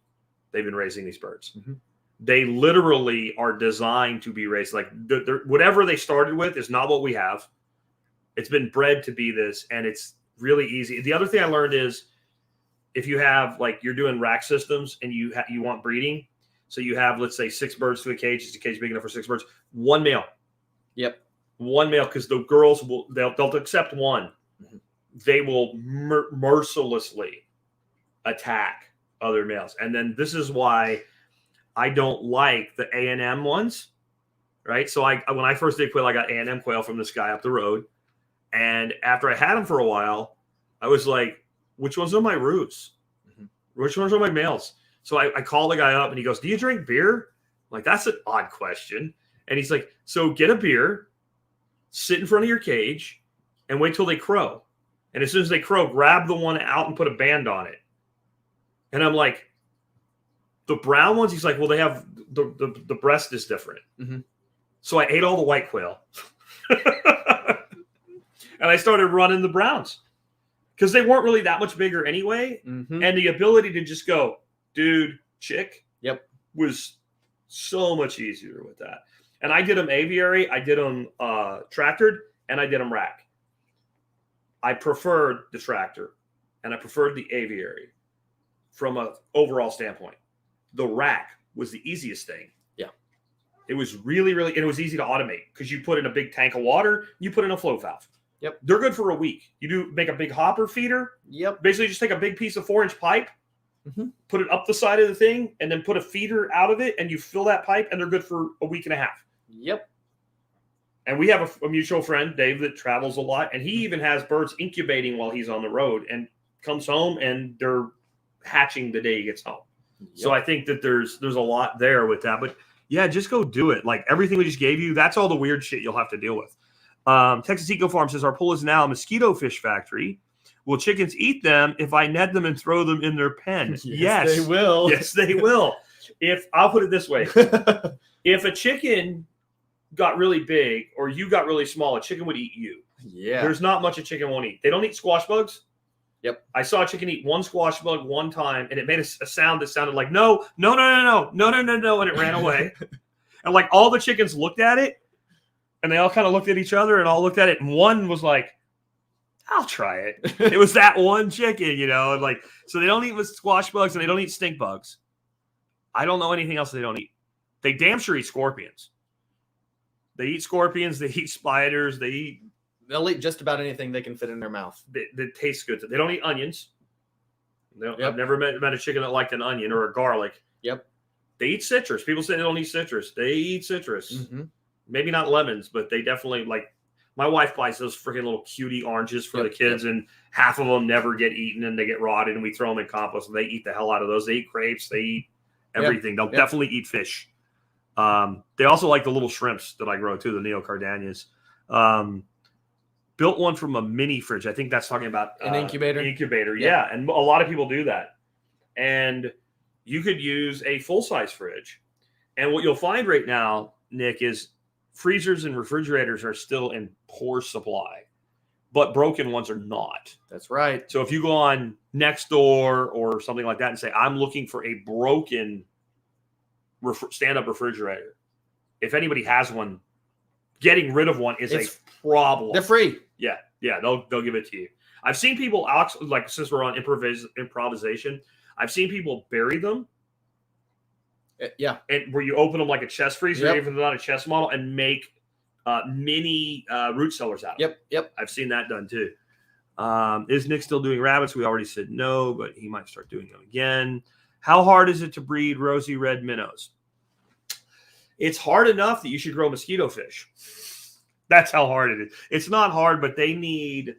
They've been raising these birds. They literally are designed to be raised. Like whatever they started with is not what we have. It's been bred to be this, and it's really easy. The other thing I learned is if you have, like, you're doing rack systems and you want breeding, so you have, let's say, 6 birds to a cage. Is the cage big enough for 6 birds? 1 male. One male, because the girls they'll accept one. They will mercilessly attack other males. And then this is why I don't like the A&M ones, right? So when I first did quail, I got A&M quail from this guy up the road. And after I had them for a while, I was like, which ones are my roots? Which ones are my males? So I called the guy up and he goes, do you drink beer? I'm like, that's an odd question. And he's like, so get a beer, sit in front of your cage, and wait till they crow. And as soon as they crow, grab the one out and put a band on it. And I'm like, the brown ones? He's like, well, they have the breast is different. So I ate all the white quail. And I started running the browns because they weren't really that much bigger anyway. And the ability to just go, dude, chick, was so much easier with that. And I did them aviary, I did them tractored, and I did them rack. I preferred the tractor, and I preferred the aviary from an overall standpoint. The rack was the easiest thing. It was really, and it was easy to automate because you put in a big tank of water, you put in a flow valve. They're good for a week. You make a big hopper feeder. Basically, just take a big piece of 4-inch pipe, put it up the side of the thing, and then put a feeder out of it, and you fill that pipe, and they're good for a week and a half. And we have a mutual friend, Dave, that travels a lot, and he even has birds incubating while he's on the road and comes home, and they're hatching the day he gets home. So I think that there's a lot there with that. But Yeah, just go do it. Like everything we just gave you, that's all the weird shit you'll have to deal with. Texas Eco Farm says our pool is now a mosquito fish factory. Will chickens eat them if I net them and throw them in their pen? Yes, they will. Yes, they will. I'll put it this way, if a chicken got really big or you got really small, a chicken would eat you. Yeah. There's not much a chicken won't eat. They don't eat squash bugs. Yep. I saw a chicken eat one squash bug one time, and it made a sound that sounded like no, and it ran away. And like all the chickens looked at it, and they all kind of looked at each other and all looked at it, and one was like, I'll try it. It was that one chicken, and like, so they don't eat with squash bugs and they don't eat stink bugs. I don't know anything else they don't eat. They damn sure eat scorpions. They eat scorpions, they eat spiders, They'll eat just about anything they can fit in their mouth. that tastes good. They don't eat onions. Yep. I've never met a chicken that liked an onion or a garlic. Yep. They eat citrus. People say they don't eat citrus. They eat citrus. Mm-hmm. Maybe not lemons, but they definitely like. My wife buys those freaking little cutie oranges for the kids, and half of them never get eaten and they get rotted, and we throw them in compost, and they eat the hell out of those. They eat grapes. They eat everything. They'll definitely eat fish. They also like the little shrimps that I grow too, the neocardanias. Built one from a mini fridge. I think that's talking about an incubator. Incubator, yeah. And a lot of people do that. And you could use a full-size fridge. And what you'll find right now, Nick, is freezers and refrigerators are still in poor supply, but broken ones are not. That's right. So if you go on Nextdoor or something like that and say, I'm looking for a broken stand-up refrigerator, if anybody has one, getting rid of one is a problem. They're free. Yeah, they'll give it to you. I've seen people, like since we're on improvisation, I've seen people bury them. Yeah. And where you open them like a chest freezer, Yep. even not a chest model, and make mini root cellars out of them. Yep. I've seen that done too. Is Nick still doing rabbits? We already said no, but he might start doing them again. How hard is it to breed rosy red minnows? It's hard enough that you should grow mosquito fish. That's how hard it is. It's not hard, but they need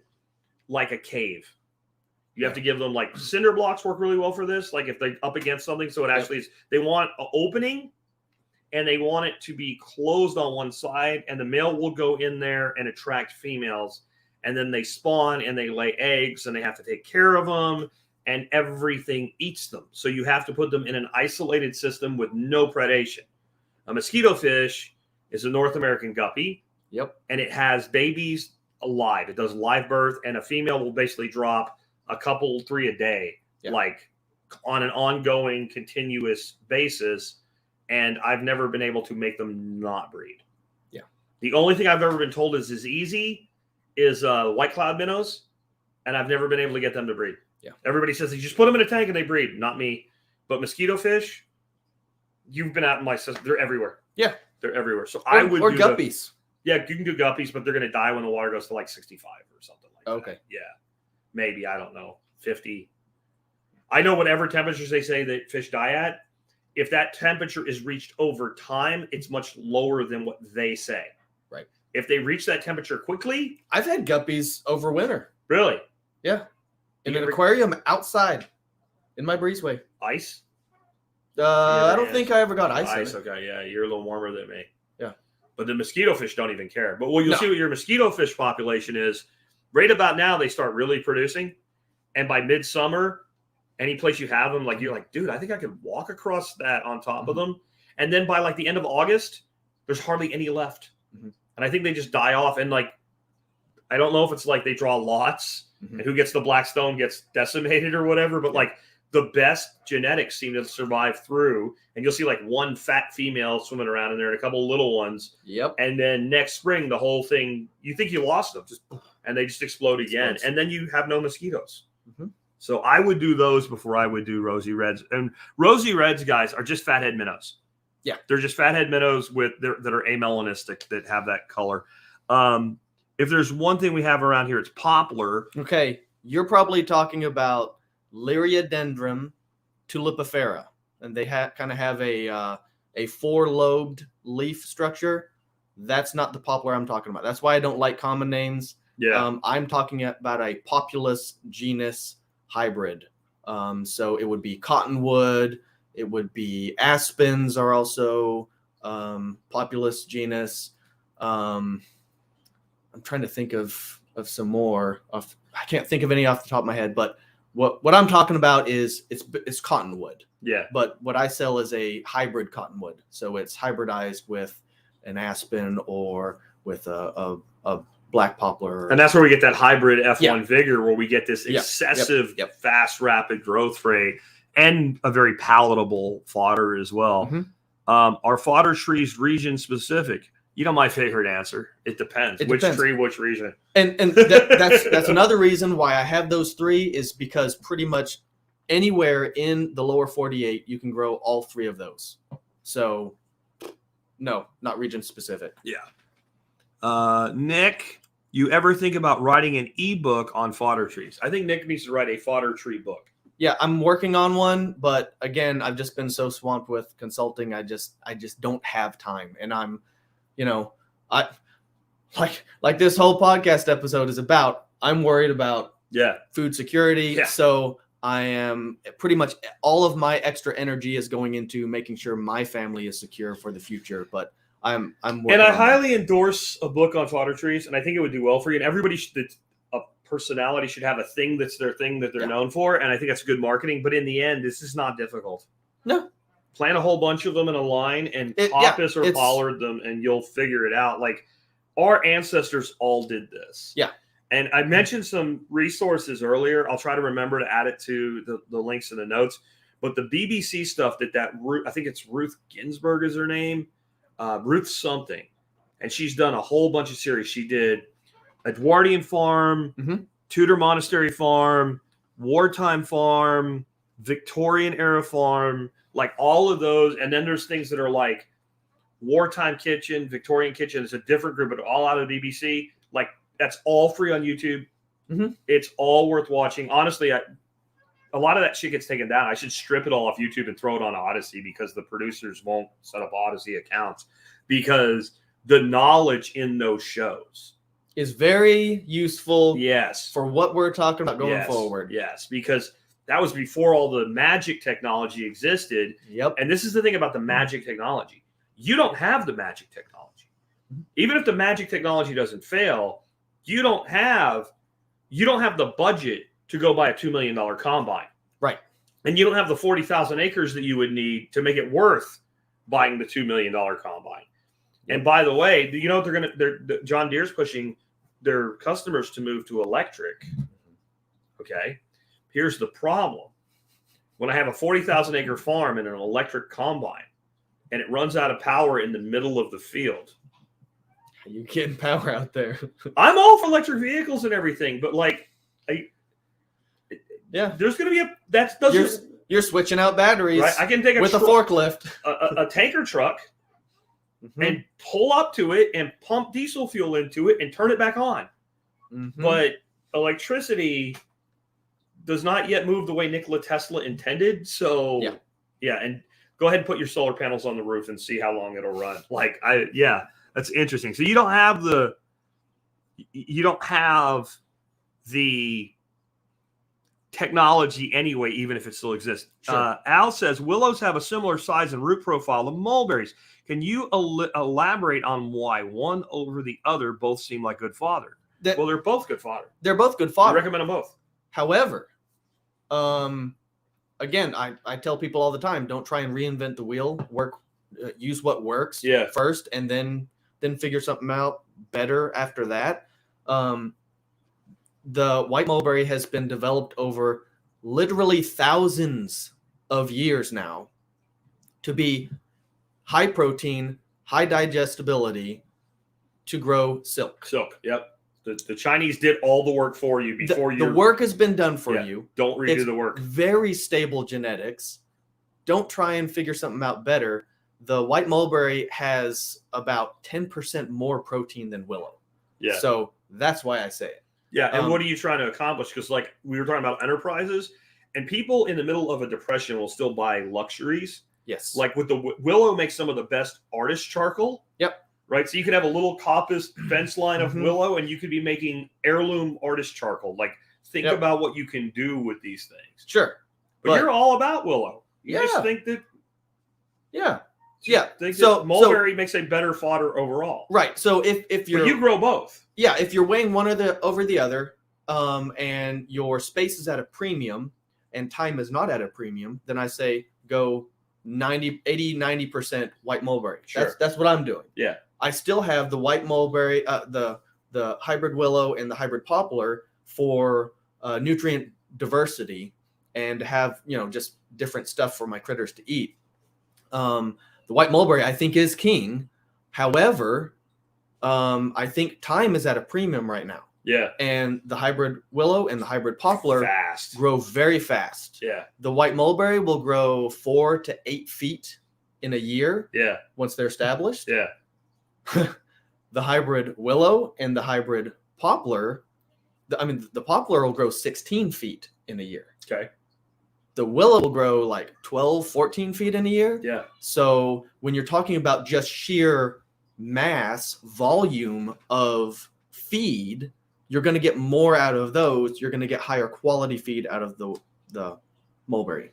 like a cave. You have to give them like cinder blocks work really well for this. Like if they're up against something, so it actually is, they want an opening and they want it to be closed on one side, and the male will go in there and attract females, and then they spawn and they lay eggs, and they have to take care of them, and everything eats them. So you have to put them in an isolated system with no predation. A mosquito fish is a North American guppy. Yep. And it has babies alive. It does live birth, and a female will basically drop a couple, 3 a day, like on an ongoing, continuous basis. And I've never been able to make them not breed. Yeah. The only thing I've ever been told is easy is white cloud minnows, and I've never been able to get them to breed. Yeah. Everybody says you just put them in a tank and they breed. Not me. But mosquito fish, you've been out in my system. They're everywhere. Yeah. They're everywhere. So I would or do guppies. Yeah, you can do guppies, but they're going to die when the water goes to like 65 or something like that. Okay. Yeah. Maybe, I don't know, 50. I know whatever temperatures they say that fish die at, if that temperature is reached over time, it's much lower than what they say. Right. If they reach that temperature quickly. I've had guppies over winter. Really? Yeah. In an aquarium outside in my breezeway. Ice? I don't think I ever got ice. Ice, okay. Yeah, you're a little warmer than me. Yeah. But the mosquito fish don't even care. But you'll see what your mosquito fish population is. Right about now, they start really producing. And by midsummer, any place you have them, like you're like, dude, I think I could walk across that on top of them. And then by like the end of August, there's hardly any left. Mm-hmm. And I think they just die off. And like, I don't know if it's like they draw lots and who gets the black stone gets decimated or whatever. But like the best genetics seem to survive through. And you'll see like one fat female swimming around in there and a couple of little ones. Yep. And then next spring, the whole thing, you think you lost them, and they just explode again. And then you have no mosquitoes. Mm-hmm. So I would do those before I would do rosy reds. And rosy reds, guys, are just fathead minnows. Yeah. They're just fathead minnows that are amelanistic, that have that color. If there's one thing we have around here, it's poplar. Okay. You're probably talking about Liriodendron tulipifera. And they kind of have a 4-lobed leaf structure. That's not the poplar I'm talking about. That's why I don't like common names. Yeah. I'm talking about a populus genus hybrid. So it would be cottonwood. It would be aspens are also Populus genus. I'm trying to think of some more. I can't think of any off the top of my head, but what I'm talking about is it's cottonwood. Yeah. But what I sell is a hybrid cottonwood. So it's hybridized with an aspen or with a black poplar. And that's where we get that hybrid F1 Yeah. vigor, where we get this excessive, fast, rapid growth rate and a very palatable fodder as well. Mm-hmm. Are fodder trees region specific? You know, my favorite answer. It depends. Which tree, which region. And that's another reason why I have those three, is because pretty much anywhere in the lower 48, you can grow all three of those. So no, not region specific. Yeah. Nick, you ever think about writing an ebook on fodder trees? I think Nick needs to write a fodder tree book. Yeah, I'm working on one, but again, I've just been so swamped with consulting. I just don't have time. And I'm, I like this whole podcast episode is about, I'm worried about food security. Yeah. So I am pretty much all of my extra energy is going into making sure my family is secure for the future. But I'm working and I on highly endorse a book on fodder trees, and I think it would do well for you. And everybody a personality should have a thing that's their thing that they're known for, and I think that's good marketing. But in the end, this is not difficult. No. Plant a whole bunch of them in a line and coppice or pollard them, and you'll figure it out. Like, our ancestors all did this. Yeah. And I mentioned some resources earlier. I'll try to remember to add it to the links in the notes. But the BBC stuff I think it's Ruth Ginsburg is her name. Ruth something. And she's done a whole bunch of series. She did Edwardian Farm, Tudor Monastery Farm, Wartime Farm, Victorian Era Farm, like all of those. And then there's things that are like Wartime Kitchen, Victorian Kitchen. It's a different group, but all out of the BBC. Like, that's all free on YouTube. Mm-hmm. It's all worth watching. Honestly, a lot of that shit gets taken down. I should strip it all off YouTube and throw it on Odyssey, because the producers won't set up Odyssey accounts, because the knowledge in those shows is very useful. Yes. For what we're talking about going forward. Yes, because that was before all the magic technology existed. Yep. And this is the thing about the magic technology. You don't have the magic technology. Even if the magic technology doesn't fail, you don't have the budget to go buy a $2 million combine. Right. And you don't have the 40,000 acres that you would need to make it worth buying the $2 million combine. And by the way, John Deere's pushing their customers to move to electric. Okay. Here's the problem. When I have a 40,000 acre farm and an electric combine, and it runs out of power in the middle of the field, you getting power out there. I'm all for electric vehicles and everything, but there's going to be you're switching out batteries. Right? I can take a forklift, a tanker truck, and pull up to it and pump diesel fuel into it and turn it back on. Mm-hmm. But electricity does not yet move the way Nikola Tesla intended. So and go ahead and put your solar panels on the roof and see how long it'll run. That's interesting. So you don't have the technology anyway, even if it still exists. Sure. Al says willows have a similar size and root profile of mulberries. Can you elaborate on why one over the other both seem like good fodder? Well, they're both good fodder. They're both good fodder. I recommend them both. However, again, I tell people all the time, don't try and reinvent the wheel. Use what works first, and then figure something out better after that. The white mulberry has been developed over literally thousands of years now to be high protein, high digestibility, to grow silk. Yep. The Chinese did all the work for you before the work has been done for you. Don't redo the work. Very stable genetics. Don't try and figure something out better. The white mulberry has about 10% more protein than willow. Yeah. So that's why I say it. Yeah. And what are you trying to accomplish? Because we were talking about enterprises, and people in the middle of a depression will still buy luxuries. Yes. Like with the willow makes some of the best artist charcoal. Yep. Right. So you could have a little coppice fence line of willow, and you could be making heirloom artist charcoal. Like, think about what you can do with these things. Sure. But you're all about willow. You just think that. Yeah. Yeah. Think So that mulberry makes a better fodder overall. Right. So if you're, but you grow both. Yeah, if you're weighing one over the other, and your space is at a premium and time is not at a premium, then I say go 90% white mulberry. Sure. That's what I'm doing. Yeah. I still have the white mulberry, the hybrid willow and the hybrid poplar for nutrient diversity and to have, just different stuff for my critters to eat. The white mulberry I think is king. However, I think time is at a premium right now. Yeah. And the hybrid willow and the hybrid poplar grow very fast. Yeah. The white mulberry will grow 4 to 8 feet in a year. Yeah. Once they're established. Yeah. The hybrid willow and the hybrid poplar, the poplar will grow 16 feet in a year. Okay. The willow will grow like 12, 14 feet in a year. Yeah. So when you're talking about just sheer mass volume of feed, you're going to get more out of those. You're going to get higher quality feed out of the mulberry.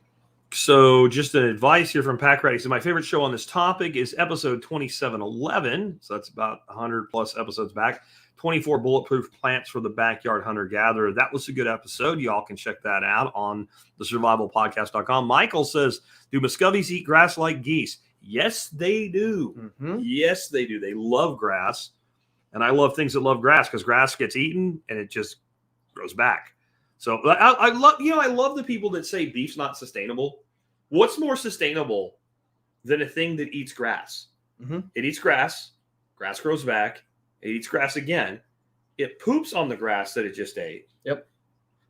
So just an advice here from Pack Ready. So my favorite show on this topic is episode 2711. So that's about 100 plus episodes back. 24 bulletproof plants for the backyard hunter-gatherer. That was a good episode. Y'all can check that out on thesurvivalpodcast.com. Michael says, do Muscovies eat grass like geese? Yes, they do. Mm-hmm. Yes, they do. They love grass. And I love things that love grass because grass gets eaten and it just grows back. So I love the people that say beef's not sustainable. What's more sustainable than a thing that eats grass? Mm-hmm. It eats grass. Grass grows back. It eats grass again. It poops on the grass that it just ate. Yep.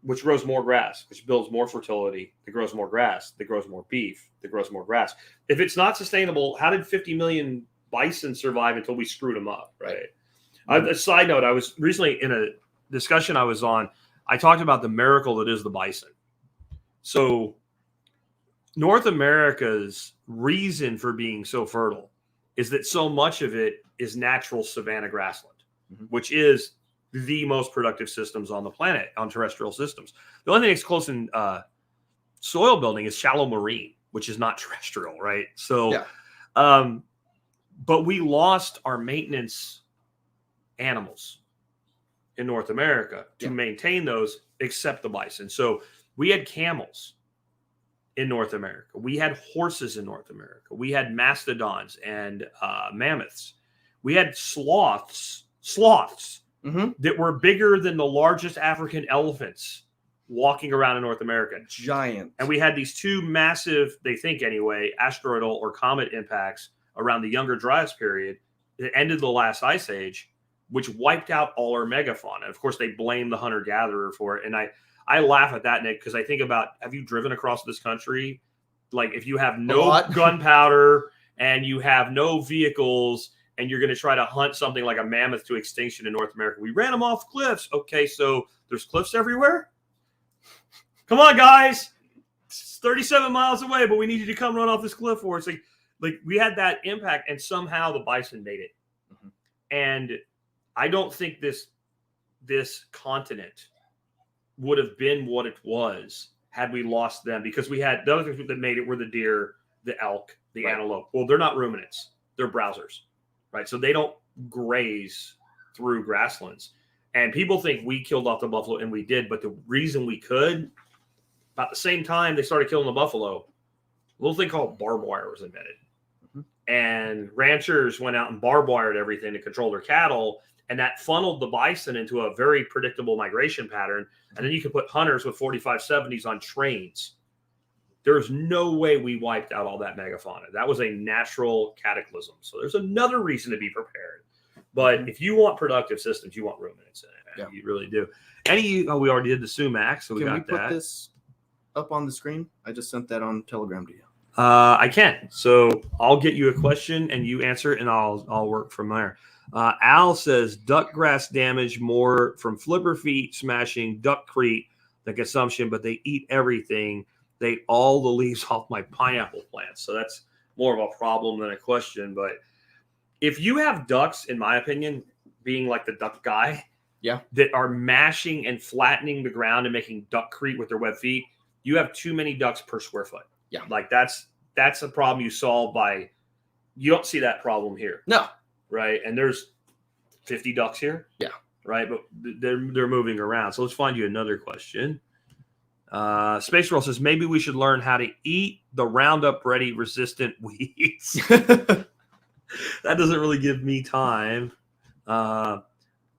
Which grows more grass, which builds more fertility. That grows more grass. That grows more beef. That grows more grass. If it's not sustainable, how did 50 million bison survive until we screwed them up? Right. A side note, I was recently in a discussion I was on. I talked about the miracle that is the bison. So North America's reason for being so fertile is that so much of it is natural savanna grassland, mm-hmm. which is the most productive systems on the planet, on terrestrial systems. The only thing that's close in soil building is shallow marine, which is not terrestrial, right? So, yeah. But we lost our maintenance animals in North America to maintain those, except the bison. So we had camels in North America. We had horses in North America. We had mastodons and mammoths. We had sloths mm-hmm. that were bigger than the largest African elephants walking around in North America. Giant. And we had these two massive, they think anyway, asteroidal or comet impacts around the Younger Dryas period that ended the last ice age, which wiped out all our megafauna. Of course, they blame the hunter-gatherer for it. And I laugh at that, Nick, because I think about, have you driven across this country? Like, if you have no gunpowder and you have no vehicles and you're going to try to hunt something like a mammoth to extinction in North America, we ran them off cliffs. Okay, so there's cliffs everywhere? Come on, guys. It's 37 miles away, but we need you to come run off this cliff for us. Like we had that impact, and somehow the bison made it. Mm-hmm. And I don't think this continent would have been what it was had we lost them, because we had the other things that made it were the deer, the elk, the antelope. Well, they're not ruminants. They're browsers, right? So they don't graze through grasslands. And people think we killed off the buffalo, and we did. But the reason we could, about the same time they started killing the buffalo, a little thing called barbed wire was invented. Mm-hmm. And ranchers went out and barbed wired everything to control their cattle. And that funneled the bison into a very predictable migration pattern. And then you could put hunters with 4570s on trains. There's no way we wiped out all that megafauna. That was a natural cataclysm. So there's another reason to be prepared. But if you want productive systems, you want ruminants in it. Yeah. You really do. We already did the sumac, so we got that. Can we put this up on the screen? I just sent that on Telegram to you. I can. So I'll get you a question and you answer it, and I'll work from there. Al says duck grass damage more from flipper feet smashing duckcrete than consumption, but they eat everything. They ate all the leaves off my pineapple plants. So that's more of a problem than a question. But if you have ducks, in my opinion, being like the duck guy, that are mashing and flattening the ground and making duckcrete with their web feet, you have too many ducks per square foot. Yeah. Like that's a problem you solve by you don't see that problem here. No. Right. And there's 50 ducks here. Yeah. Right. But they're moving around. So let's find you another question. Space Roll says, maybe we should learn how to eat the Roundup Ready resistant weeds. That doesn't really give me time.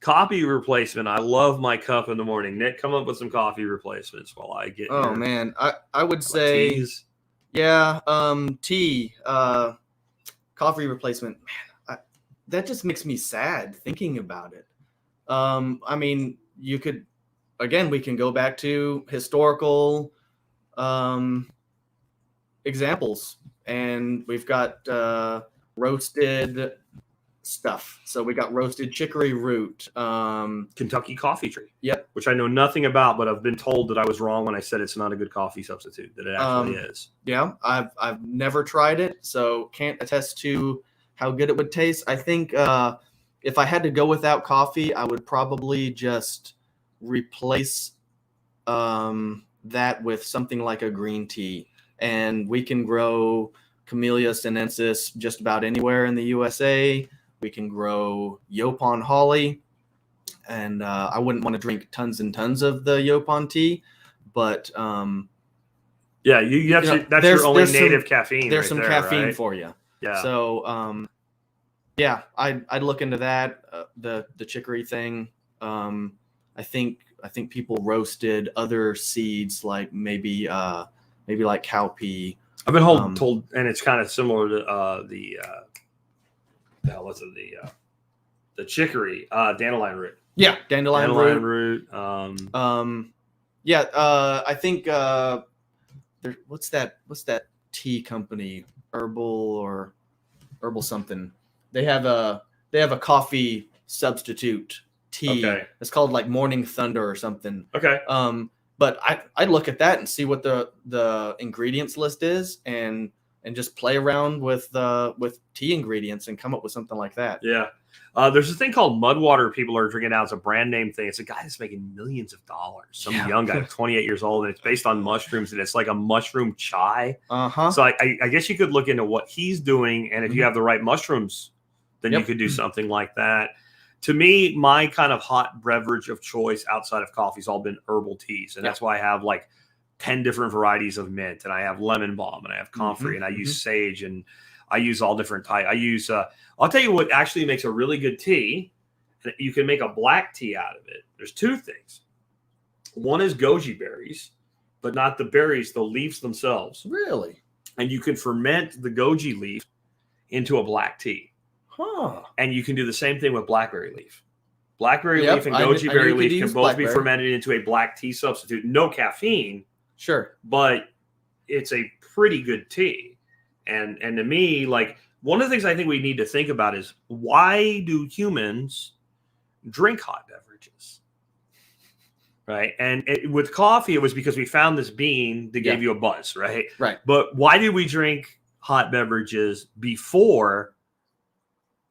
Coffee replacement. I love my cup in the morning. Nick, come up with some coffee replacements while I get Oh, here. man. I would say, Teas. yeah, tea, coffee replacement. Man, that just makes me sad thinking about it. I mean, you could, again, we can go back to historical examples, and we've got roasted stuff. So we got roasted chicory root, Kentucky coffee tree. Yep. Which I know nothing about, but I've been told that I was wrong when I said it's not a good coffee substitute, that it actually is. Yeah, I've never tried it, so can't attest to how good it would taste. I think if I had to go without coffee, I would probably just replace that with something like a green tea. And we can grow Camellia sinensis just about anywhere in the USA. We can grow Yopon holly, and I wouldn't want to drink tons and tons of the Yopon tea, but yeah, you have to, that's your only native caffeine. There's some caffeine right? for you. Yeah. So yeah, I'd look into that. The chicory thing. I think people roasted other seeds like maybe like cowpea. I've been told, and it's kind of similar to the chicory, dandelion root. Yeah, dandelion root. Yeah, I think what's that tea company? Herbal something. They have a coffee substitute tea. Okay. It's called like Morning Thunder or something. Okay. But I'd look at that and see what the ingredients list is, and just play around with tea ingredients and come up with something like that. Yeah. There's a thing called Mudwater people are drinking now. It's a brand name thing. It's a guy that's making millions of dollars. Some young guy, 28 years old, and it's based on mushrooms, and it's like a mushroom chai. Uh-huh. So I guess you could look into what he's doing, and if you have the right mushrooms, then you could do something like that. To me, my kind of hot beverage of choice outside of coffee has all been herbal teas. And that's why I have like 10 different varieties of mint, and I have lemon balm, and I have comfrey, and I use sage, and I use all different types. I use, I'll tell you what actually makes a really good tea. You can make a black tea out of it. There's two things. One is goji berries, but not the berries, the leaves themselves. Really? And you can ferment the goji leaf into a black tea. Huh. And you can do the same thing with blackberry leaf. Blackberry leaf and goji berry leaf can both be fermented into a black tea substitute. No caffeine. Sure. But it's a pretty good tea. And to me, like, one of the things I think we need to think about is, why do humans drink hot beverages? Right? And with coffee, it was because we found this bean that gave you a buzz, right? Right. But why did we drink hot beverages before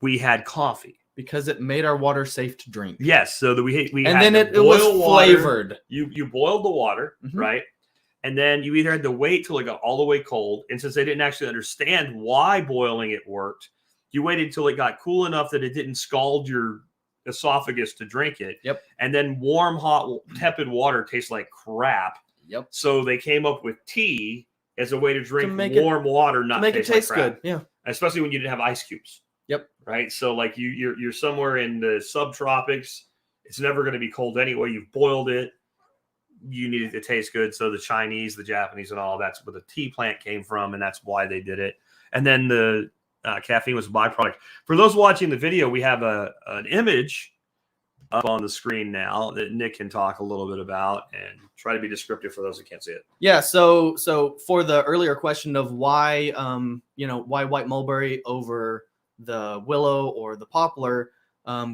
we had coffee? Because it made our water safe to drink. Yes, so that we and had then it was flavored. You boiled the water, right? And then you either had to wait till it got all the way cold, and since they didn't actually understand why boiling it worked, you waited till it got cool enough that it didn't scald your esophagus to drink it. Yep. And then warm, hot, tepid water tastes like crap. Yep. So they came up with tea as a way to drink warm water, not to make it taste like crap. good. Yeah. Especially when you didn't have ice cubes. Yep. Right. So like you're somewhere in the subtropics. It's never going to be cold anyway. You've boiled it. You need it to taste good. So the Chinese, the Japanese, and all, that's where the tea plant came from, and that's why they did it. And then the caffeine was a byproduct. For those watching the video, we have an image up on the screen now that Nick can talk a little bit about and try to be descriptive for those who can't see it. Yeah. So for the earlier question of why why white mulberry over the willow or the poplar,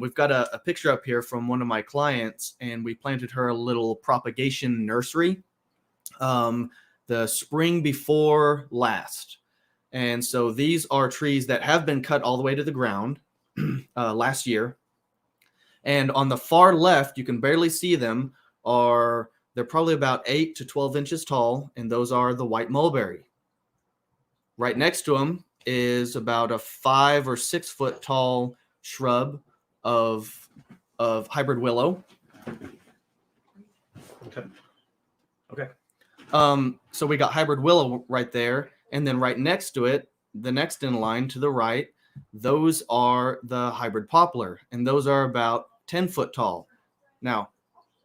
we've got a picture up here from one of my clients, and we planted her a little propagation nursery the spring before last. And so these are trees that have been cut all the way to the ground last year. And on the far left, you can barely see them, they're probably about 8 to 12 inches tall, and those are the white mulberry. Right next to them is about a 5 or 6 foot tall shrub of hybrid willow. Okay. So we got hybrid willow right there, and then right next to it, the next in line to the right, those are the hybrid poplar, and those are about 10 foot tall. Now,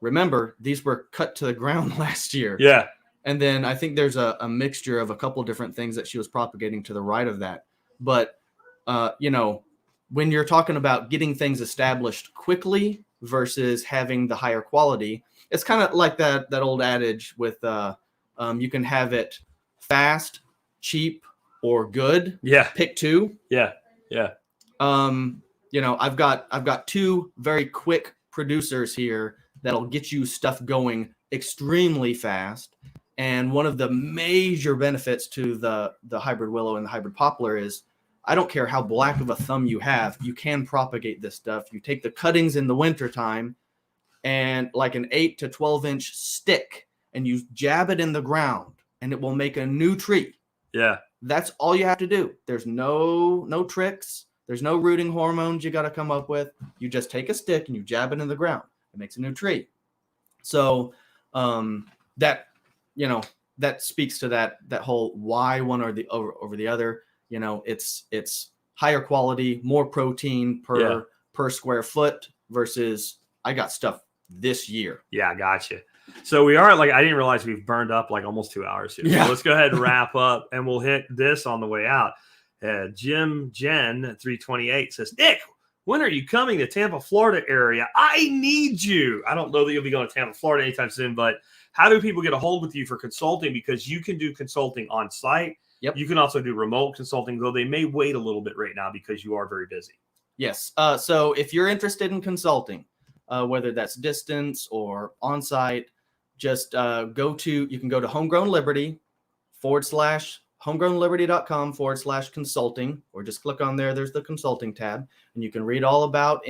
remember, these were cut to the ground last year. Yeah. And then I think there's a mixture of a couple different things that she was propagating to the right of that. But, when you're talking about getting things established quickly versus having the higher quality, it's kind of like that old adage with you can have it fast, cheap, or good. Yeah. Pick two. Yeah. Yeah. I've got 2 very quick producers here that'll get you stuff going extremely fast. And one of the major benefits to the hybrid willow and the hybrid poplar is, I don't care how black of a thumb you have, you can propagate this stuff. You take the cuttings in the wintertime and like an 8 to 12 inch stick, and you jab it in the ground, and it will make a new tree. Yeah. That's all you have to do. There's no tricks. There's no rooting hormones you got to come up with. You just take a stick and you jab it in the ground. It makes a new tree. So that speaks to that whole why one or the over the other. It's higher quality, more protein per square foot versus I got stuff this year. Yeah, gotcha. So we are I didn't realize we've burned up like almost 2 hours here. Yeah. So let's go ahead and wrap up, and we'll hit this on the way out. Jim Jen 328 says, Nick, when are you coming to Tampa, Florida area? I need you. I don't know that you'll be going to Tampa, Florida anytime soon, but how do people get a hold with you for consulting? Because you can do consulting on site. Yep. You can also do remote consulting, though they may wait a little bit right now because you are very busy. Yes. So if you're interested in consulting, whether that's distance or on-site, just you can go to Homegrown Liberty homegrownliberty.com/consulting, or just click on there. There's the consulting tab, and you can read all about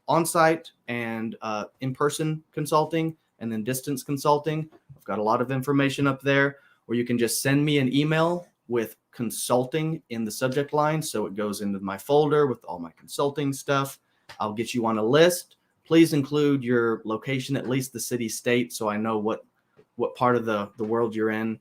on-site and in-person consulting, and then distance consulting. I've got a lot of information up there, or you can just send me an email with consulting in the subject line, so it goes into my folder with all my consulting stuff. I'll get you on a list. Please include your location, at least the city, state, so I know what part of the world you're in.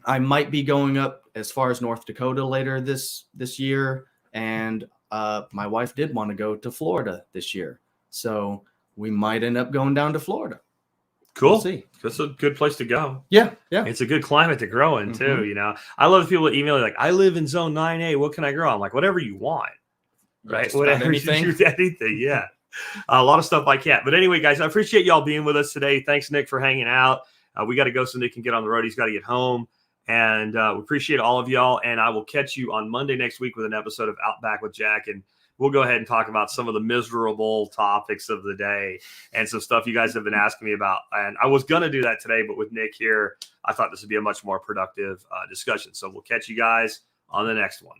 I might be going up as far as North Dakota later this year, and my wife did want to go to Florida this year, so we might end up going down to Florida. Cool. We'll see. That's a good place to go. Yeah. It's a good climate to grow in too. Mm-hmm. I love the people that email me like, I live in zone 9A. What can I grow? I'm like, whatever you want. Right. Just Whatever. anything. Anything. Yeah. A lot of stuff I can't. But anyway, guys, I appreciate y'all being with us today. Thanks, Nick, for hanging out. We got to go so Nick can get on the road. He's got to get home. And we appreciate all of y'all. And I will catch you on Monday next week with an episode of Outback with Jack. And we'll go ahead and talk about some of the miserable topics of the day and some stuff you guys have been asking me about. And I was going to do that today, but with Nick here, I thought this would be a much more productive discussion. So we'll catch you guys on the next one.